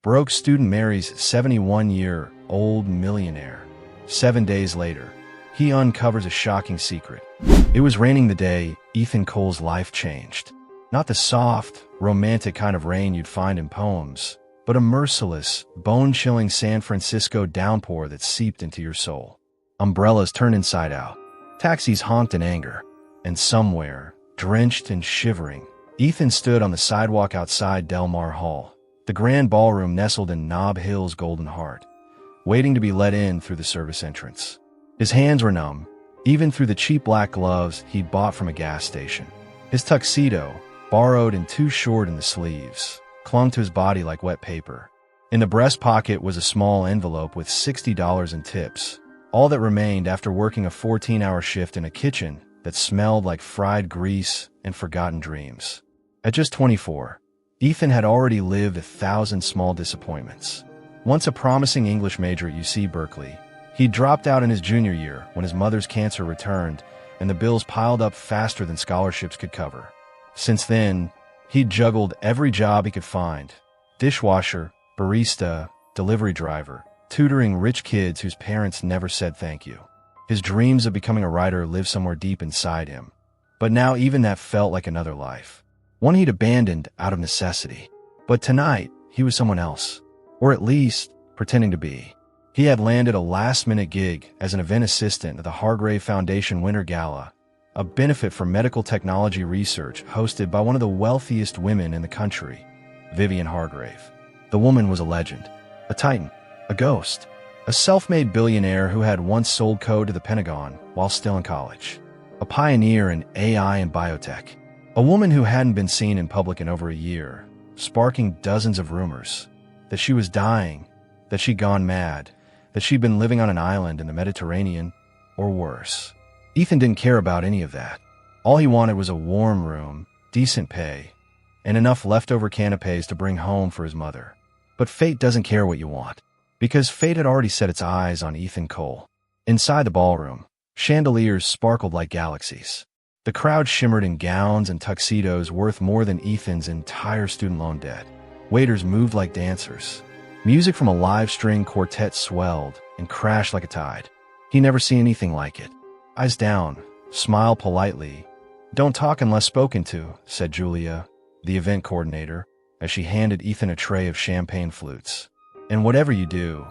Broke student marries 71-year-old millionaire. 7 days later, he uncovers a shocking secret. It was raining the day Ethan Cole's life changed. Not the soft, romantic kind of rain you'd find in poems, but a merciless, bone-chilling San Francisco downpour that seeped into your soul. Umbrellas turned inside out. Taxis honked in anger. And somewhere, drenched and shivering, Ethan stood on the sidewalk outside Del Mar Hall, the grand ballroom nestled in Nob Hill's Golden Heart, waiting to be let in through the service entrance. His hands were numb, even through the cheap black gloves he'd bought from a gas station. His tuxedo, borrowed and too short in the sleeves, clung to his body like wet paper. In the breast pocket was a small envelope with $60 in tips, all that remained after working a 14-hour shift in a kitchen that smelled like fried grease and forgotten dreams. At just 24, Ethan had already lived 1,000 small disappointments. Once a promising English major at UC Berkeley, he dropped out in his junior year when his mother's cancer returned and the bills piled up faster than scholarships could cover. Since then, he'd juggled every job he could find: dishwasher, barista, delivery driver, tutoring rich kids whose parents never said thank you. His dreams of becoming a writer lived somewhere deep inside him, but now even that felt like another life, one he'd abandoned out of necessity. But tonight, he was someone else, or at least pretending to be. He had landed a last-minute gig as an event assistant at the Hargrave Foundation Winter Gala, a benefit for medical technology research hosted by one of the wealthiest women in the country, Vivian Hargrave. The woman was a legend, a titan, a ghost, a self-made billionaire who had once sold code to the Pentagon while still in college, a pioneer in AI and biotech, a woman who hadn't been seen in public in over a year, sparking dozens of rumors that she was dying, that she'd gone mad, that she'd been living on an island in the Mediterranean, or worse. Ethan didn't care about any of that. All he wanted was a warm room, decent pay, and enough leftover canapes to bring home for his mother. But fate doesn't care what you want, because fate had already set its eyes on Ethan Cole. Inside the ballroom, chandeliers sparkled like galaxies. The crowd shimmered in gowns and tuxedos worth more than Ethan's entire student loan debt. Waiters moved like dancers. Music from a live-string quartet swelled and crashed like a tide. He'd never seen anything like it. Eyes down, smile politely. "Don't talk unless spoken to," said Julia, the event coordinator, as she handed Ethan a tray of champagne flutes. "And whatever you do,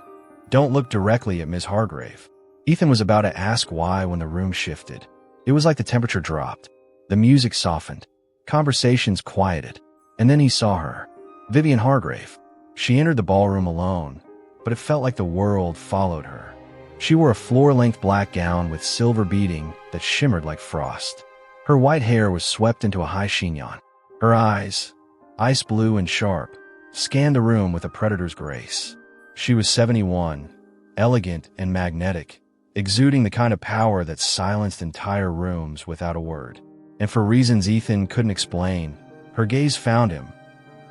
don't look directly at Ms. Hargrave." Ethan was about to ask why when the room shifted. It was like the temperature dropped. The music softened. Conversations quieted. And then he saw her. Vivian Hargrave. She entered the ballroom alone, but it felt like the world followed her. She wore a floor-length black gown with silver beading that shimmered like frost. Her white hair was swept into a high chignon. Her eyes, ice blue and sharp, scanned the room with a predator's grace. She was 71, elegant and magnetic, exuding the kind of power that silenced entire rooms without a word. And for reasons Ethan couldn't explain, her gaze found him,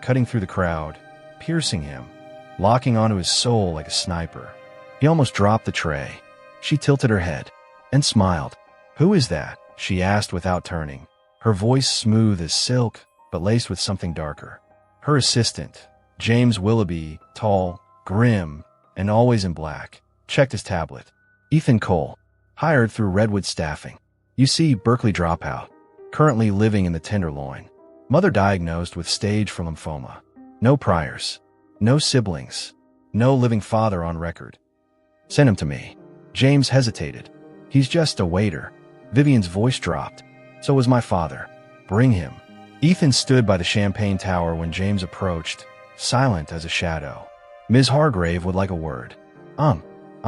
cutting through the crowd, piercing him, locking onto his soul like a sniper. He almost dropped the tray. She tilted her head and smiled. "Who is that?" she asked without turning, her voice smooth as silk but laced with something darker. Her assistant, James Willoughby, tall, grim, and always in black, checked his tablet. "Ethan Cole, hired through Redwood Staffing. You see, Berkeley dropout, currently living in the Tenderloin. Mother diagnosed with stage 4 lymphoma. No priors, no siblings, no living father on record. Send him to me." James hesitated. "He's just a waiter." Vivian's voice dropped. "So was my father. Bring him." Ethan stood by the champagne tower when James approached, silent as a shadow. "Ms. Hargrave would like a word." I'm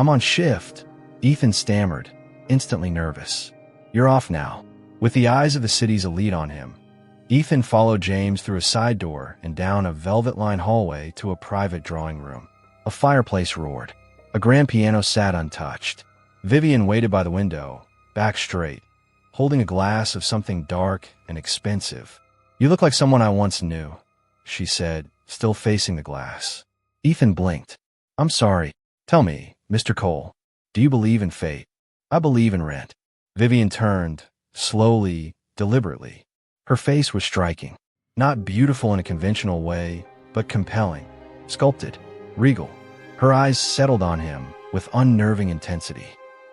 on shift." Ethan stammered, instantly nervous. "You're off now." With the eyes of the city's elite on him, Ethan followed James through a side door and down a velvet-lined hallway to a private drawing room. A fireplace roared. A grand piano sat untouched. Vivian waited by the window, back straight, holding a glass of something dark and expensive. "You look like someone I once knew," she said, still facing the glass. Ethan blinked. "I'm sorry. Tell me, Mr. Cole, do you believe in fate?" "I believe in rent." Vivian turned, slowly, deliberately. Her face was striking. Not beautiful in a conventional way, but compelling. sculpted, regal. Her eyes settled on him with unnerving intensity.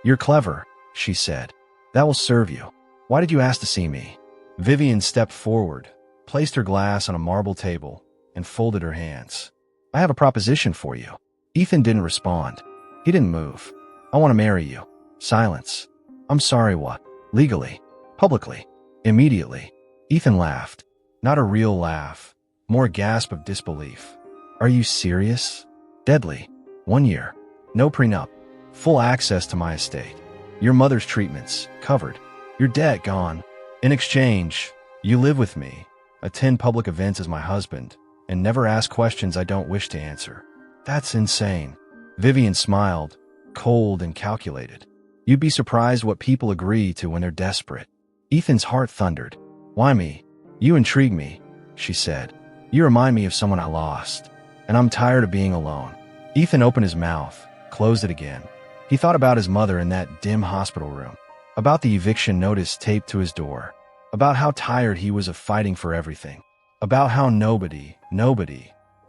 "You're clever," she said. "That will serve you. Why did you ask to see me?" Vivian stepped forward, placed her glass on a marble table, and folded her hands. "I have a proposition for you." Ethan didn't respond. He didn't move. "I want to marry you." Silence. "I'm sorry, what?" "Legally. Publicly. Immediately." Ethan laughed. Not a real laugh. More a gasp of disbelief. "Are you serious?" "Deadly. 1 year. No prenup. Full access to my estate. Your mother's treatments, covered. Your debt, gone. In exchange, you live with me, attend public events as my husband, and never ask questions I don't wish to answer." "That's insane." Vivian smiled, cold and calculated. "You'd be surprised what people agree to when they're desperate." Ethan's heart thundered. "Why me? You intrigue me," she said. "You remind me of someone I lost, and I'm tired of being alone." Ethan opened his mouth, closed it again. He thought about his mother in that dim hospital room, about the eviction notice taped to his door, about how tired he was of fighting for everything, about how nobody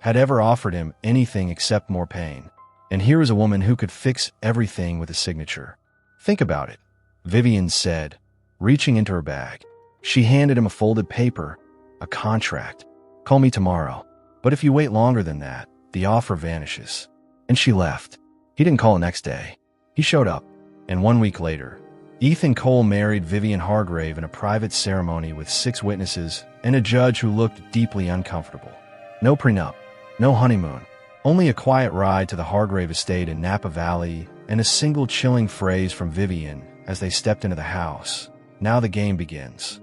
had ever offered him anything except more pain. And here was a woman who could fix everything with a signature. "Think about it," Vivian said, reaching into her bag. She handed him a folded paper, a contract. "Call me tomorrow. But if you wait longer than that, the offer vanishes." And she left. He didn't call the next day. He showed up, and 1 week later, Ethan Cole married Vivian Hargrave in a private ceremony with 6 witnesses and a judge who looked deeply uncomfortable. No prenup, no honeymoon, only a quiet ride to the Hargrave estate in Napa Valley and a single chilling phrase from Vivian as they stepped into the house. "Now the game begins."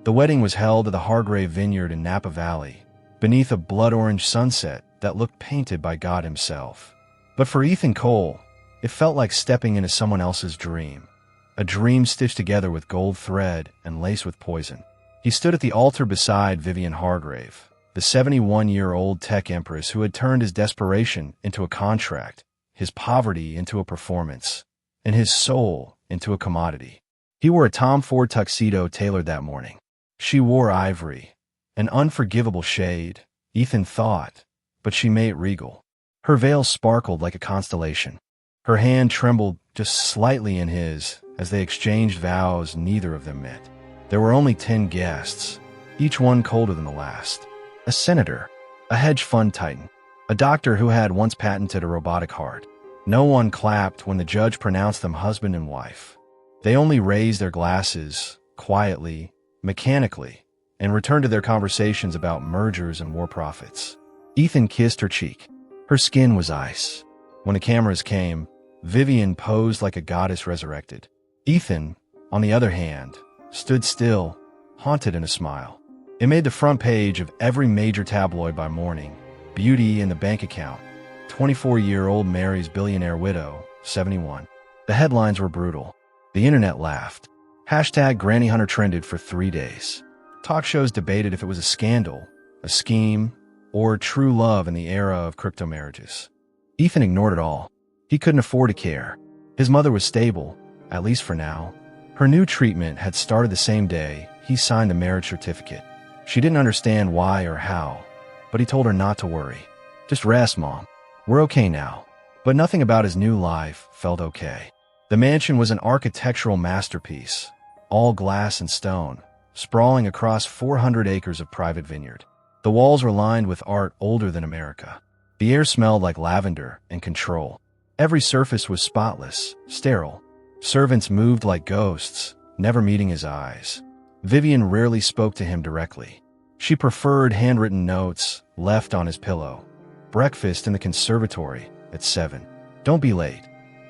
The wedding was held at the Hargrave Vineyard in Napa Valley, beneath a blood-orange sunset that looked painted by God himself. But for Ethan Cole, it felt like stepping into someone else's dream, a dream stitched together with gold thread and laced with poison. He stood at the altar beside Vivian Hargrave, the 71-year-old tech empress who had turned his desperation into a contract, his poverty into a performance, and his soul into a commodity. He wore a Tom Ford tuxedo tailored that morning. She wore ivory, an unforgivable shade, Ethan thought, but she made it regal. Her veil sparkled like a constellation. Her hand trembled just slightly in his as they exchanged vows neither of them meant. There were only 10 guests, each one colder than the last. A senator, a hedge fund titan, a doctor who had once patented a robotic heart. No one clapped when the judge pronounced them husband and wife. They only raised their glasses, quietly, mechanically, and returned to their conversations about mergers and war profits. Ethan kissed her cheek. Her skin was ice. When the cameras came, Vivian posed like a goddess resurrected. Ethan, on the other hand, stood still, haunted in a smile. It made the front page of every major tabloid by morning. Beauty in the bank account. 24-year-old Marries billionaire widow, 71. The headlines were brutal. The internet laughed. Hashtag Granny Hunter trended for 3 days. Talk shows debated if it was a scandal, a scheme, or true love in the era of crypto marriages. Ethan ignored it all. He couldn't afford to care. His mother was stable, at least for now. Her new treatment had started the same day he signed the marriage certificate. She didn't understand why or how, but he told her not to worry. "Just rest, Mom. We're okay now." But nothing about his new life felt okay. The mansion was an architectural masterpiece, all glass and stone, sprawling across 400 acres of private vineyard. The walls were lined with art older than America. The air smelled like lavender and control. Every surface was spotless, sterile. Servants moved like ghosts, never meeting his eyes. Vivian rarely spoke to him directly. She preferred handwritten notes left on his pillow. "Breakfast in the conservatory at 7. Don't be late."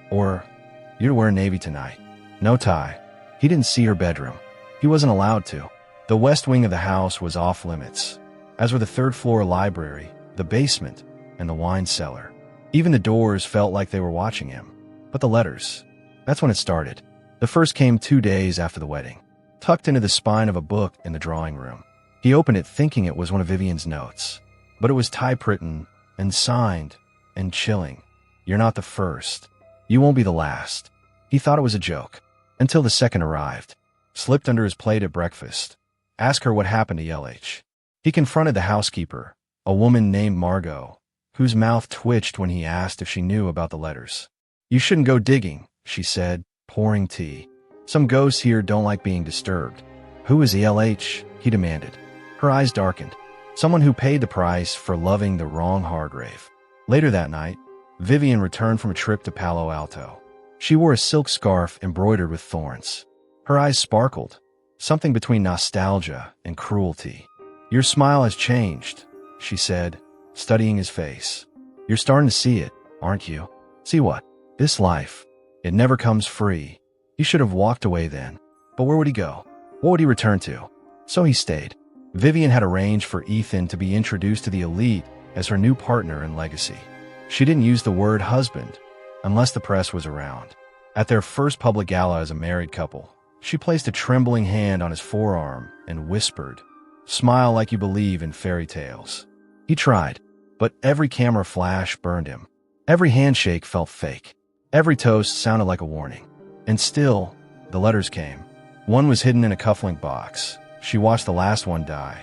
Or, "You're to wear navy tonight. No tie." He didn't see her bedroom. He wasn't allowed to. The west wing of the house was off limits, as were the third-floor library, the basement, and the wine cellar. Even the doors felt like they were watching him. But the letters, that's when it started. The first came 2 days after the wedding, tucked into the spine of a book in the drawing room. He opened it thinking it was one of Vivian's notes, but it was typewritten and signed and chilling. "You're not the first. You won't be the last." He thought it was a joke, until the second arrived. Slipped under his plate at breakfast. Ask her what happened to LH. He confronted the housekeeper, a woman named Margot, whose mouth twitched when he asked if she knew about the letters. "You shouldn't go digging," she said, pouring tea. "Some ghosts here don't like being disturbed." "Who is ELH?" he demanded. Her eyes darkened. "Someone who paid the price for loving the wrong Hargrave." Later that night, Vivian returned from a trip to Palo Alto. She wore a silk scarf embroidered with thorns. Her eyes sparkled, something between nostalgia and cruelty. "Your smile has changed," she said, studying his face. "You're starting to see it, aren't you?" "See what?" "This life. It never comes free." He should have walked away then. But where would he go? What would he return to? So he stayed. Vivian had arranged for Ethan to be introduced to the elite as her new partner in legacy. She didn't use the word husband unless the press was around. At their first public gala as a married couple, she placed a trembling hand on his forearm and whispered, "Smile like you believe in fairy tales." He tried, but every camera flash burned him. Every handshake felt fake. Every toast sounded like a warning. And still, the letters came. One was hidden in a cufflink box. She watched the last one die.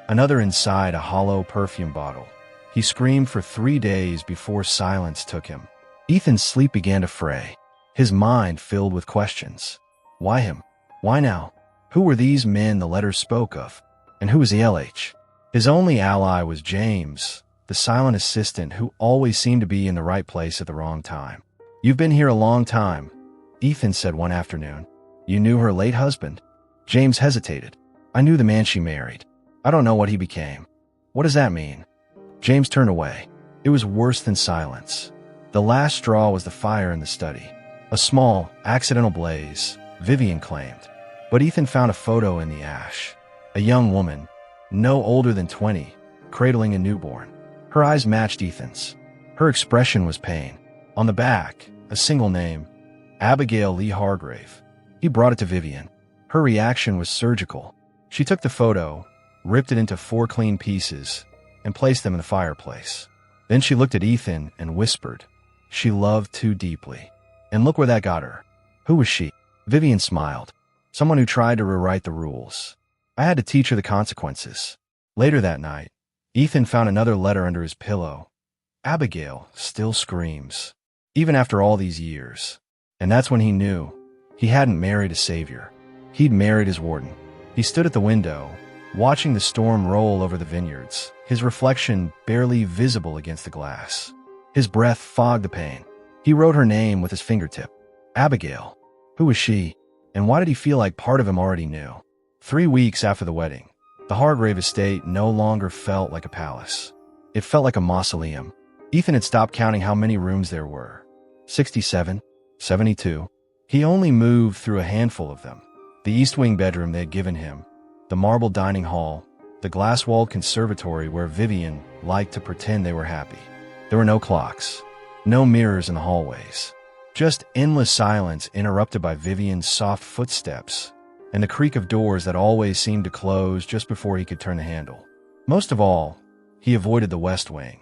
Another inside a hollow perfume bottle. He screamed for 3 days before silence took him. Ethan's sleep began to fray, his mind filled with questions. Why him? Why now? Who were these men the letters spoke of? And who was ELH? His only ally was James, the silent assistant who always seemed to be in the right place at the wrong time. "You've been here a long time," Ethan said one afternoon. "You knew her late husband?" James hesitated. "I knew the man she married. I don't know what he became." "What does that mean?" James turned away. It was worse than silence. The last straw was the fire in the study. A small, accidental blaze, Vivian claimed. But Ethan found a photo in the ash. A young woman, no older than 20, cradling a newborn. Her eyes matched Ethan's. Her expression was pain. On the back, a single name, Abigail Lee Hargrave. He brought it to Vivian. Her reaction was surgical. She took the photo, ripped it into 4 clean pieces, and placed them in the fireplace. Then she looked at Ethan and whispered, "She loved too deeply." And look where that got her. Who was she? Vivian smiled. Someone who tried to rewrite the rules. I had to teach her the consequences. Later that night, Ethan found another letter under his pillow. Abigail still screams, even after all these years. And that's when he knew he hadn't married a savior. He'd married his warden. He stood at the window, watching the storm roll over the vineyards, his reflection barely visible against the glass. His breath fogged the pain. He wrote her name with his fingertip. Abigail. Who was she? And why did he feel like part of him already knew? 3 weeks after the wedding, the Hargrave estate no longer felt like a palace. It felt like a mausoleum. Ethan had stopped counting how many rooms there were. 67, 72. He only moved through a handful of them. The East Wing bedroom they had given him, the marble dining hall, the glass-walled conservatory where Vivian liked to pretend they were happy. There were no clocks, no mirrors in the hallways. Just endless silence interrupted by Vivian's soft footsteps and the creak of doors that always seemed to close just before he could turn the handle. Most of all, he avoided the West Wing.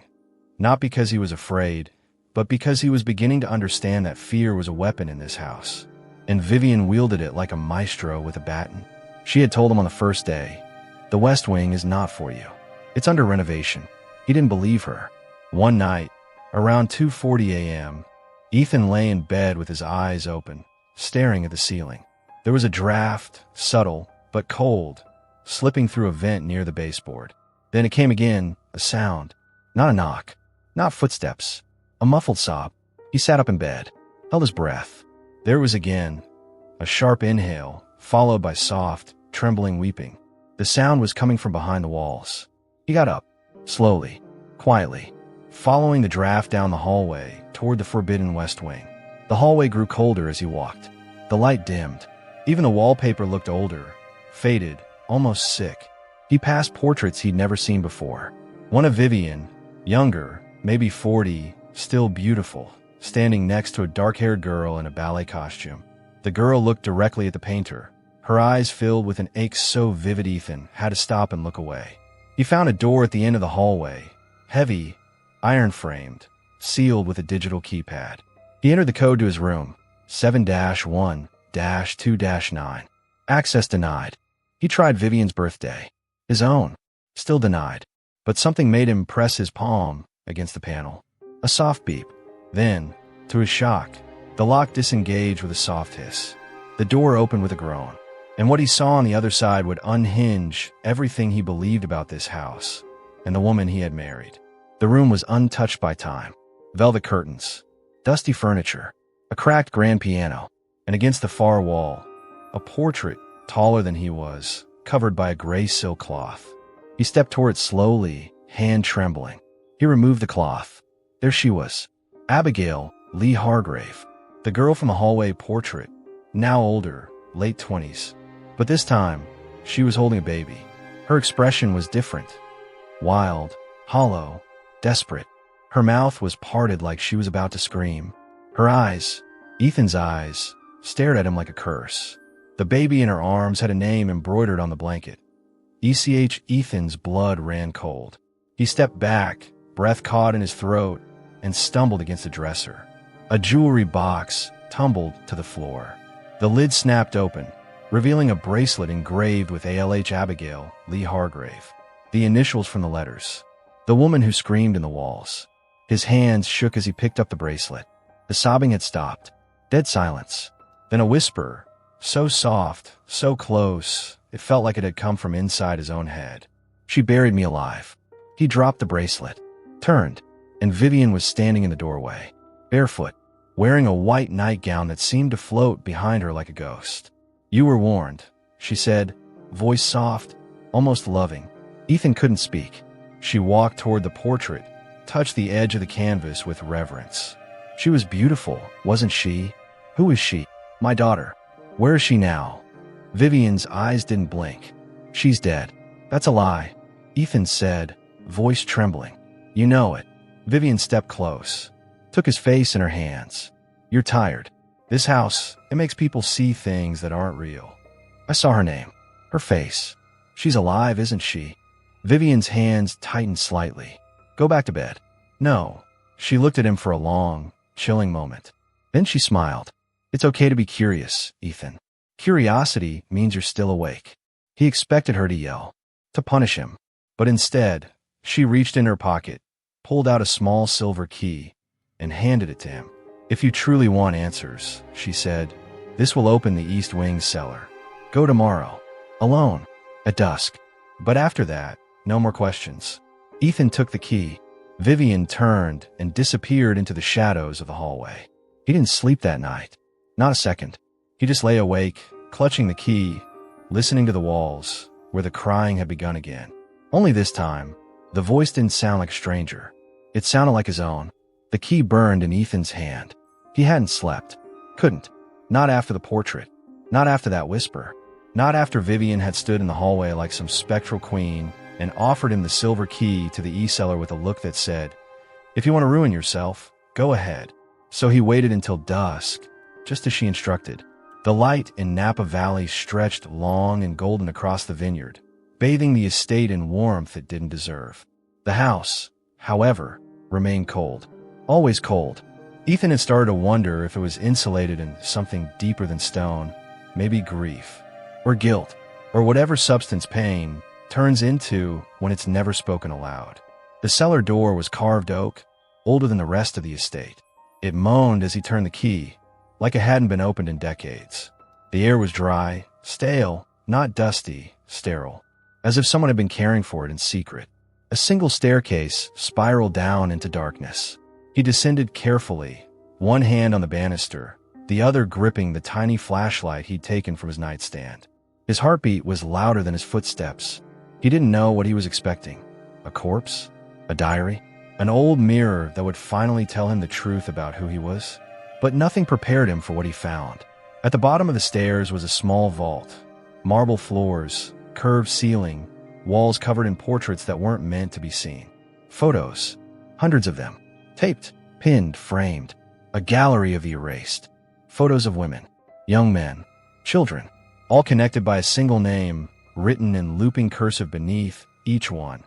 Not because he was afraid, but because he was beginning to understand that fear was a weapon in this house. And Vivian wielded it like a maestro with a baton. She had told him on the first day, "The West Wing is not for you. It's under renovation." He didn't believe her. One night, around 2:40 a.m., Ethan lay in bed with his eyes open, staring at the ceiling. There was a draft, subtle but cold, slipping through a vent near the baseboard. Then it came again, a sound. Not a knock, not footsteps, a muffled sob. He sat up in bed, held his breath. There it was again, a sharp inhale, followed by soft, trembling weeping. The sound was coming from behind the walls. He got up, slowly, quietly, following the draft down the hallway toward the forbidden West Wing. The hallway grew colder as he walked. The light dimmed. Even the wallpaper looked older, faded, almost sick. He passed portraits he'd never seen before. One of Vivian, younger, maybe 40, still beautiful, standing next to a dark-haired girl in a ballet costume. The girl looked directly at the painter, her eyes filled with an ache so vivid Ethan had to stop and look away. He found a door at the end of the hallway, heavy, iron-framed, sealed with a digital keypad. He entered the code to his room, 7-1-2-9. Access denied. He tried Vivian's birthday. His own. Still denied. But something made him press his palm against the panel. A soft beep. Then, to his shock, the lock disengaged with a soft hiss. The door opened with a groan, and what he saw on the other side would unhinge everything he believed about this house and the woman he had married. The room was untouched by time. Velvet curtains, dusty furniture, a cracked grand piano, and against the far wall, a portrait taller than he was, covered by a gray silk cloth. He stepped toward it slowly, hand trembling. He removed the cloth. There she was, Abigail Lee Hargrave, the girl from the hallway portrait, now older, late 20s. But this time, she was holding a baby. Her expression was different. Wild, hollow, desperate. Her mouth was parted like she was about to scream. Her eyes, Ethan's eyes, stared at him like a curse. The baby in her arms had a name embroidered on the blanket. ECH. Ethan's blood ran cold. He stepped back, breath caught in his throat, and stumbled against the dresser. A jewelry box tumbled to the floor. The lid snapped open, revealing a bracelet engraved with ALH Abigail Lee Hargrave, the initials from the letters. The woman who screamed in the walls. His hands shook as he picked up the bracelet. The sobbing had stopped. Dead silence. Then a whisper, so soft, so close, it felt like it had come from inside his own head. She buried me alive. He dropped the bracelet, turned, and Vivian was standing in the doorway, barefoot, wearing a white nightgown that seemed to float behind her like a ghost. "You were warned," she said, voice soft, almost loving. Ethan couldn't speak. She walked toward the portrait, touched the edge of the canvas with reverence. She was beautiful, wasn't she? Who is she? My daughter. Where is she now? Vivian's eyes didn't blink. She's dead. That's a lie, Ethan said, voice trembling. You know it. Vivian stepped close, took his face in her hands. You're tired. This house, it makes people see things that aren't real. I saw her name, her face. She's alive, isn't she? Vivian's hands tightened slightly. Go back to bed. No. She looked at him for a long, chilling moment. Then she smiled. It's okay to be curious, Ethan. Curiosity means you're still awake. He expected her to yell, to punish him. But instead, she reached in her pocket, pulled out a small silver key, and handed it to him. If you truly want answers, she said, this will open the East Wing's cellar. Go tomorrow. Alone. At dusk. But after that, no more questions. Ethan took the key. Vivian turned and disappeared into the shadows of the hallway. He didn't sleep that night. Not a second. He just lay awake, clutching the key, listening to the walls, where the crying had begun again. Only this time, the voice didn't sound like a stranger. It sounded like his own. The key burned in Ethan's hand. He hadn't slept. Couldn't. Not after the portrait. Not after that whisper. Not after Vivian had stood in the hallway like some spectral queen and offered him the silver key to the e-cellar with a look that said, if you want to ruin yourself, go ahead. So he waited until dusk, just as she instructed. The light in Napa Valley stretched long and golden across the vineyard, bathing the estate in warmth it didn't deserve. The house, however, remained cold. Always cold. Ethan had started to wonder if it was insulated in something deeper than stone, maybe grief, or guilt, or whatever substance pain turns into when it's never spoken aloud. The cellar door was carved oak, older than the rest of the estate. It moaned as he turned the key, like it hadn't been opened in decades. The air was dry, stale, not dusty, sterile, as if someone had been caring for it in secret. A single staircase spiraled down into darkness. He descended carefully, one hand on the banister, the other gripping the tiny flashlight he'd taken from his nightstand. His heartbeat was louder than his footsteps. He didn't know what he was expecting. A corpse? A diary? An old mirror that would finally tell him the truth about who he was? But nothing prepared him for what he found. At the bottom of the stairs was a small vault. Marble floors, curved ceiling, walls covered in portraits that weren't meant to be seen. Photos. Hundreds of them. Taped, pinned, framed. A gallery of erased. Photos of women, young men, children, all connected by a single name, written in looping cursive beneath each one.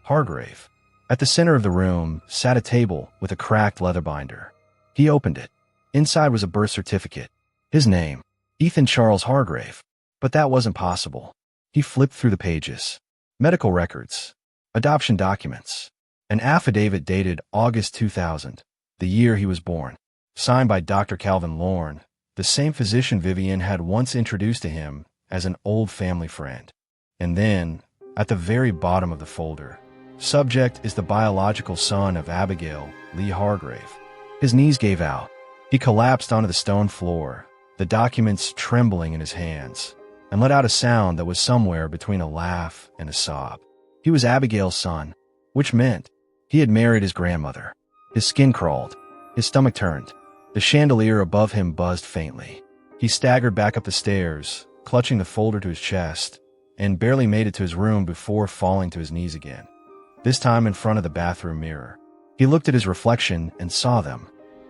Hargrave. At the center of the room sat a table with a cracked leather binder. He opened it. Inside was a birth certificate. His name, Ethan Charles Hargrave. But that wasn't possible. He flipped through the pages. Medical records. Adoption documents. An affidavit dated August 2000, the year he was born, signed by Dr. Calvin Lorne, the same physician Vivian had once introduced to him as an old family friend. And then, at the very bottom of the folder, subject is the biological son of Abigail, Lee Hargrave. His knees gave out. He collapsed onto the stone floor, the documents trembling in his hands, and let out a sound that was somewhere between a laugh and a sob. He was Abigail's son, which meant he had married his grandmother. His skin crawled. His stomach turned. The chandelier above him buzzed faintly. He staggered back up the stairs, clutching the folder to his chest, and barely made it to his room before falling to his knees again. This time in front of the bathroom mirror. He looked at his reflection and saw them.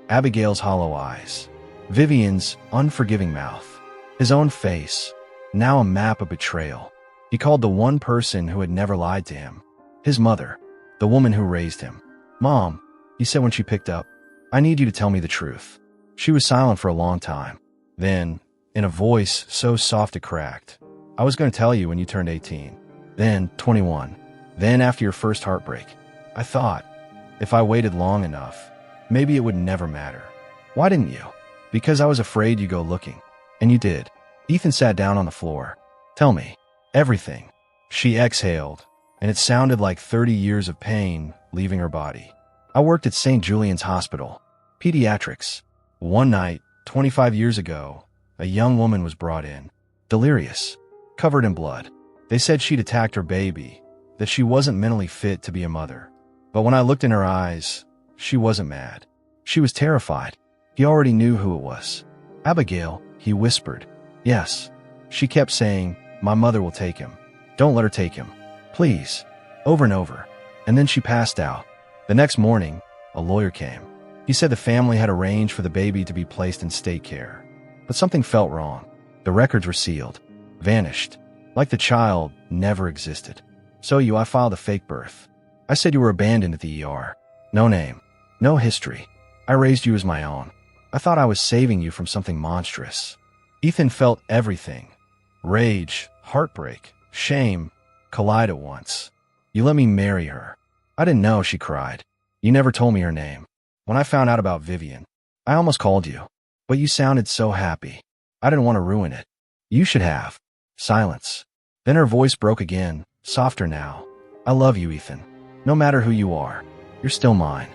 Abigail's hollow eyes, Vivian's unforgiving mouth, his own face, now a map of betrayal. He called the one person who had never lied to him, his mother, the woman who raised him. "Mom," he said when she picked up, "I need you to tell me the truth." She was silent for a long time. Then, in a voice so soft it cracked, "I was going to tell you when you turned 18, then 21, then after your first heartbreak. I thought, if I waited long enough, maybe it would never matter." "Why didn't you?" "Because I was afraid you'd go looking." "And you did." Ethan sat down on the floor. "Tell me. Everything." She exhaled, and it sounded like 30 years of pain leaving her body. "I worked at St. Julian's Hospital, pediatrics. One night, 25 years ago, a young woman was brought in, delirious, covered in blood. They said she'd attacked her baby, that she wasn't mentally fit to be a mother. But when I looked in her eyes, she wasn't mad. She was terrified. He already knew who it was. "Abigail," he whispered. "Yes." She kept saying, "My mother will take him. Don't let her take him. Please." Over and over. And then she passed out. The next morning, a lawyer came. He said the family had arranged for the baby to be placed in state care. But something felt wrong. The records were sealed, vanished, like the child never existed. "So I filed a fake birth. I said you were abandoned at the ER. No name, no history. I raised you as my own. I thought I was saving you from something monstrous." Ethan felt everything. Rage, heartbreak, shame, collide at once. "You let me marry her." "I didn't know," she cried. "You never told me her name. When I found out about Vivian, I almost called you. But you sounded so happy. I didn't want to ruin it." "You should have." Silence. Then her voice broke again, softer now. "I love you, Ethan. No matter who you are, you're still mine."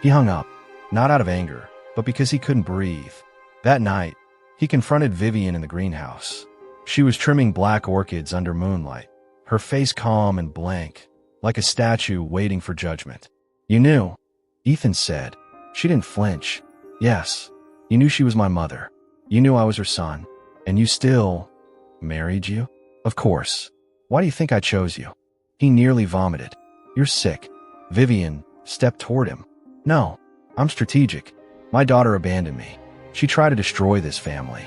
He hung up, not out of anger, but because he couldn't breathe. That night, he confronted Vivian in the greenhouse. She was trimming black orchids under moonlight, her face calm and blank, like a statue waiting for judgment. "You knew," Ethan said. She didn't flinch. "Yes, you knew she was my mother. You knew I was her son. And you still married you?" "Of course. Why do you think I chose you?" He nearly vomited. "You're sick." Vivian stepped toward him. "No, I'm strategic. My daughter abandoned me. She tried to destroy this family.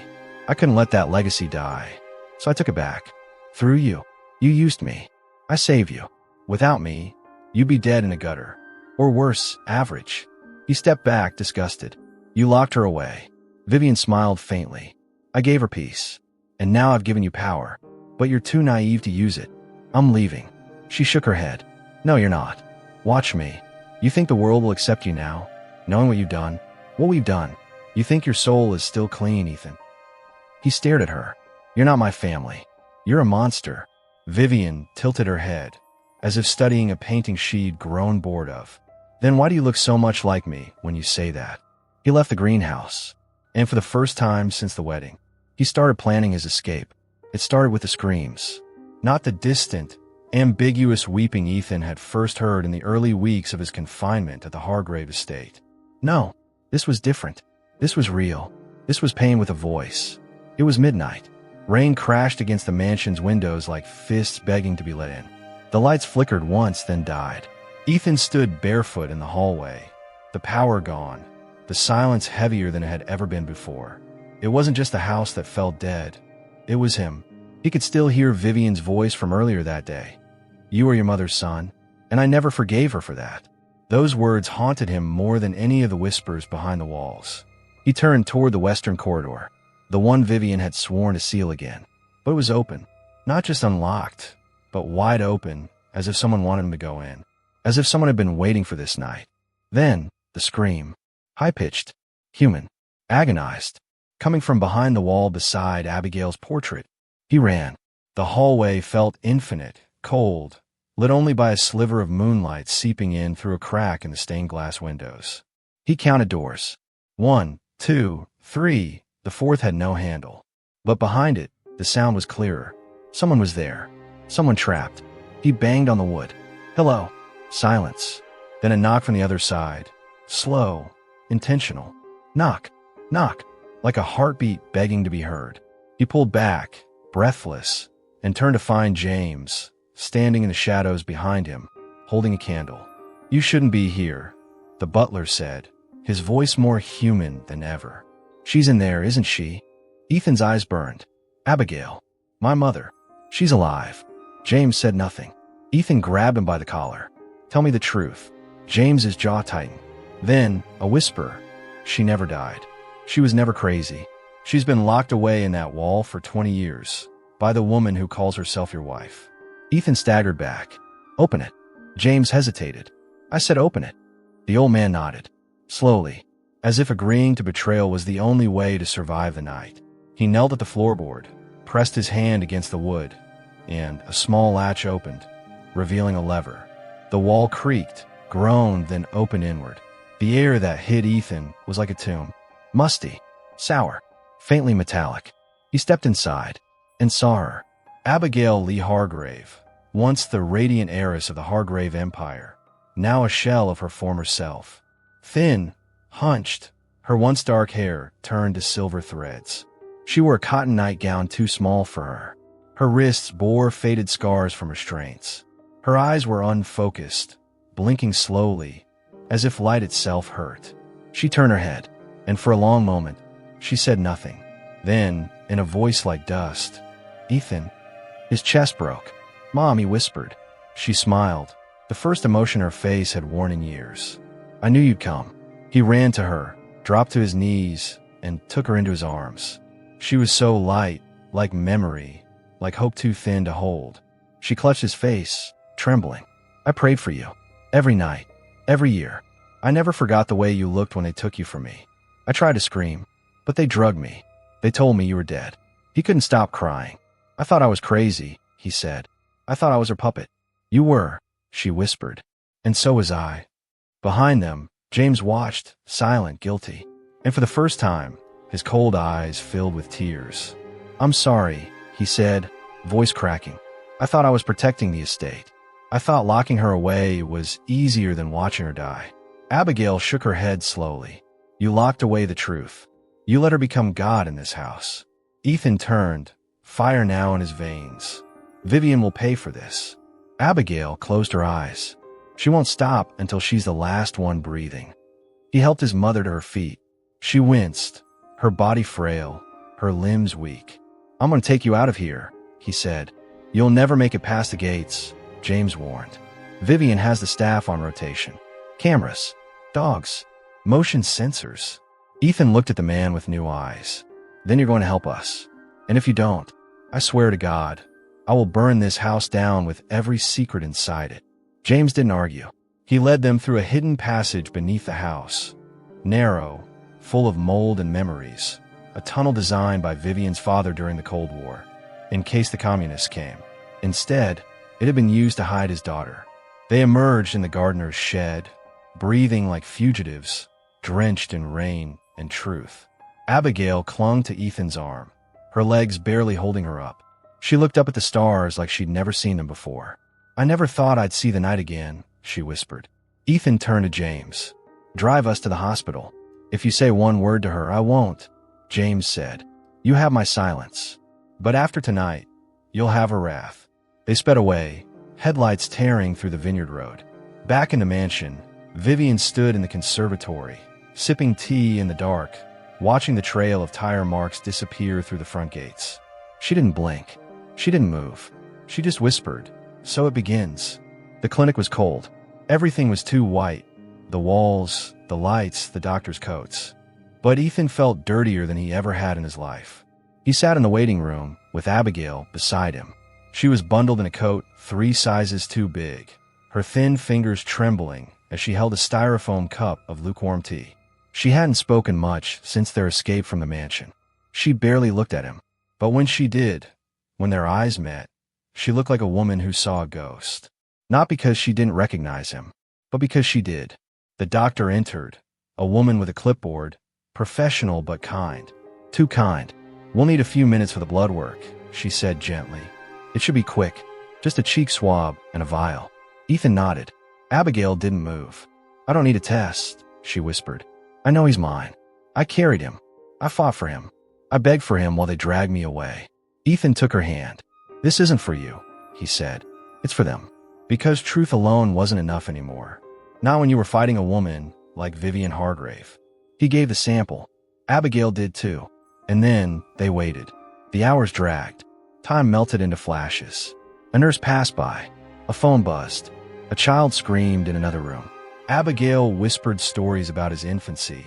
I couldn't let that legacy die, so I took it back. Through you. You used me. I saved you. Without me, you'd be dead in a gutter. Or worse, average." He stepped back, disgusted. "You locked her away." Vivian smiled faintly. "I gave her peace. And now I've given you power. But you're too naive to use it. I'm leaving." She shook her head. "No, you're not. Watch me. You think the world will accept you now, knowing what you've done? What we've done. You think your soul is still clean, Ethan?" He stared at her. "You're not my family. You're a monster." Vivian tilted her head, as if studying a painting she'd grown bored of. "Then why do you look so much like me when you say that?" He left the greenhouse, and for the first time since the wedding, he started planning his escape. It started with the screams. Not the distant, ambiguous weeping Ethan had first heard in the early weeks of his confinement at the Hargrave estate. No, this was different. This was real. This was pain with a voice. It was midnight. Rain crashed against the mansion's windows like fists begging to be let in. The lights flickered once, then died. Ethan stood barefoot in the hallway, the power gone, the silence heavier than it had ever been before. It wasn't just the house that fell dead. It was him. He could still hear Vivian's voice from earlier that day. "You are your mother's son, and I never forgave her for that." Those words haunted him more than any of the whispers behind the walls. He turned toward the western corridor, the one Vivian had sworn to seal again. But it was open, not just unlocked, but wide open, as if someone wanted him to go in. as if someone had been waiting for this night. Then, the scream. High-pitched, human, agonized, coming from behind the wall beside Abigail's portrait. He ran. The hallway felt infinite, cold, lit only by a sliver of moonlight seeping in through a crack in the stained glass windows. He counted doors. 1, 2, 3. The fourth had no handle. But behind it, the sound was clearer. Someone was there. Someone trapped. He banged on the wood. Hello. Silence. Then a knock from the other side. Slow. Intentional. Knock. Knock. Like a heartbeat begging to be heard. He pulled back, breathless, and turned to find James, standing in the shadows behind him, holding a candle. You shouldn't be here, the butler said, his voice more human than ever. She's in there, isn't she? Ethan's eyes burned. Abigail. My mother. She's alive. James said nothing. Ethan grabbed him by the collar. Tell me the truth. James's jaw tightened. Then, a whisper. She never died. She was never crazy. She's been locked away in that wall for 20 years, by the woman who calls herself your wife. Ethan staggered back. Open it. James hesitated. I said open it. The old man nodded. Slowly, as if agreeing to betrayal was the only way to survive the night. He knelt at the floorboard, pressed his hand against the wood, and a small latch opened, revealing a lever. The wall creaked, groaned, then opened inward. The air that hit Ethan was like a tomb. Musty, sour, faintly metallic. He stepped inside and saw her. Abigail Lee Hargrave, once the radiant heiress of the Hargrave Empire, now a shell of her former self. Thin, hunched, her once dark hair turned to silver threads. She wore a cotton nightgown too small for her. Her wrists bore faded scars from restraints. Her eyes were unfocused, blinking slowly, as if light itself hurt. She turned her head, and for a long moment, she said nothing. Then, in a voice like dust, Ethan. His chest broke. Mom, he whispered. She smiled, the first emotion her face had worn in years. I knew you'd come. He ran to her, dropped to his knees, and took her into his arms. She was so light, like memory, like hope too thin to hold. She clutched his face, trembling. I prayed for you. Every night. Every year. I never forgot the way you looked when they took you from me. I tried to scream, but they drugged me. They told me you were dead. He couldn't stop crying. I thought I was crazy, he said. I thought I was her puppet. You were, she whispered. And so was I. Behind them, James watched, silent, guilty. And for the first time, his cold eyes filled with tears. I'm sorry, he said, voice cracking. I thought I was protecting the estate. I thought locking her away was easier than watching her die. Abigail shook her head slowly. You locked away the truth. You let her become God in this house. Ethan turned, fire now in his veins. Vivian will pay for this. Abigail closed her eyes. She won't stop until she's the last one breathing. He helped his mother to her feet. She winced, her body frail, her limbs weak. I'm going to take you out of here, he said. You'll never make it past the gates, James warned. Vivian has the staff on rotation. Cameras, dogs, motion sensors. Ethan looked at the man with new eyes. Then you're going to help us. And if you don't, I swear to God, I will burn this house down with every secret inside it. James didn't argue. He led them through a hidden passage beneath the house. Narrow, full of mold and memories. A tunnel designed by Vivian's father during the Cold War, in case the communists came. Instead, it had been used to hide his daughter. They emerged in the gardener's shed, breathing like fugitives, drenched in rain and truth. Abigail clung to Ethan's arm, her legs barely holding her up. She looked up at the stars like she'd never seen them before. I never thought I'd see the night again, she whispered. Ethan turned to James. Drive us to the hospital. If you say one word to her, I won't, James said. You have my silence. But after tonight, you'll have her wrath. They sped away, headlights tearing through the vineyard road. Back in the mansion, Vivian stood in the conservatory, sipping tea in the dark, watching the trail of tire marks disappear through the front gates. She didn't blink. She didn't move. She just whispered, so it begins. The clinic was cold. Everything was too white. The walls, the lights, the doctor's coats. But Ethan felt dirtier than he ever had in his life. He sat in the waiting room, with Abigail beside him. She was bundled in a coat 3 sizes too big, her thin fingers trembling as she held a styrofoam cup of lukewarm tea. She hadn't spoken much since their escape from the mansion. She barely looked at him, but when she did, when their eyes met, she looked like a woman who saw a ghost. Not because she didn't recognize him, but because she did. The doctor entered, a woman with a clipboard, professional but kind. Too kind. "We'll need a few minutes for the blood work," she said gently. "It should be quick. Just a cheek swab and a vial." Ethan nodded. Abigail didn't move. "I don't need a test," she whispered. "I know he's mine. I carried him. I fought for him. I begged for him while they dragged me away." Ethan took her hand. "This isn't for you," he said. "It's for them." Because truth alone wasn't enough anymore. Not when you were fighting a woman like Vivian Hargrave. He gave the sample. Abigail did too. And then they waited. The hours dragged. Time melted into flashes. A nurse passed by. A phone buzzed. A child screamed in another room. Abigail whispered stories about his infancy,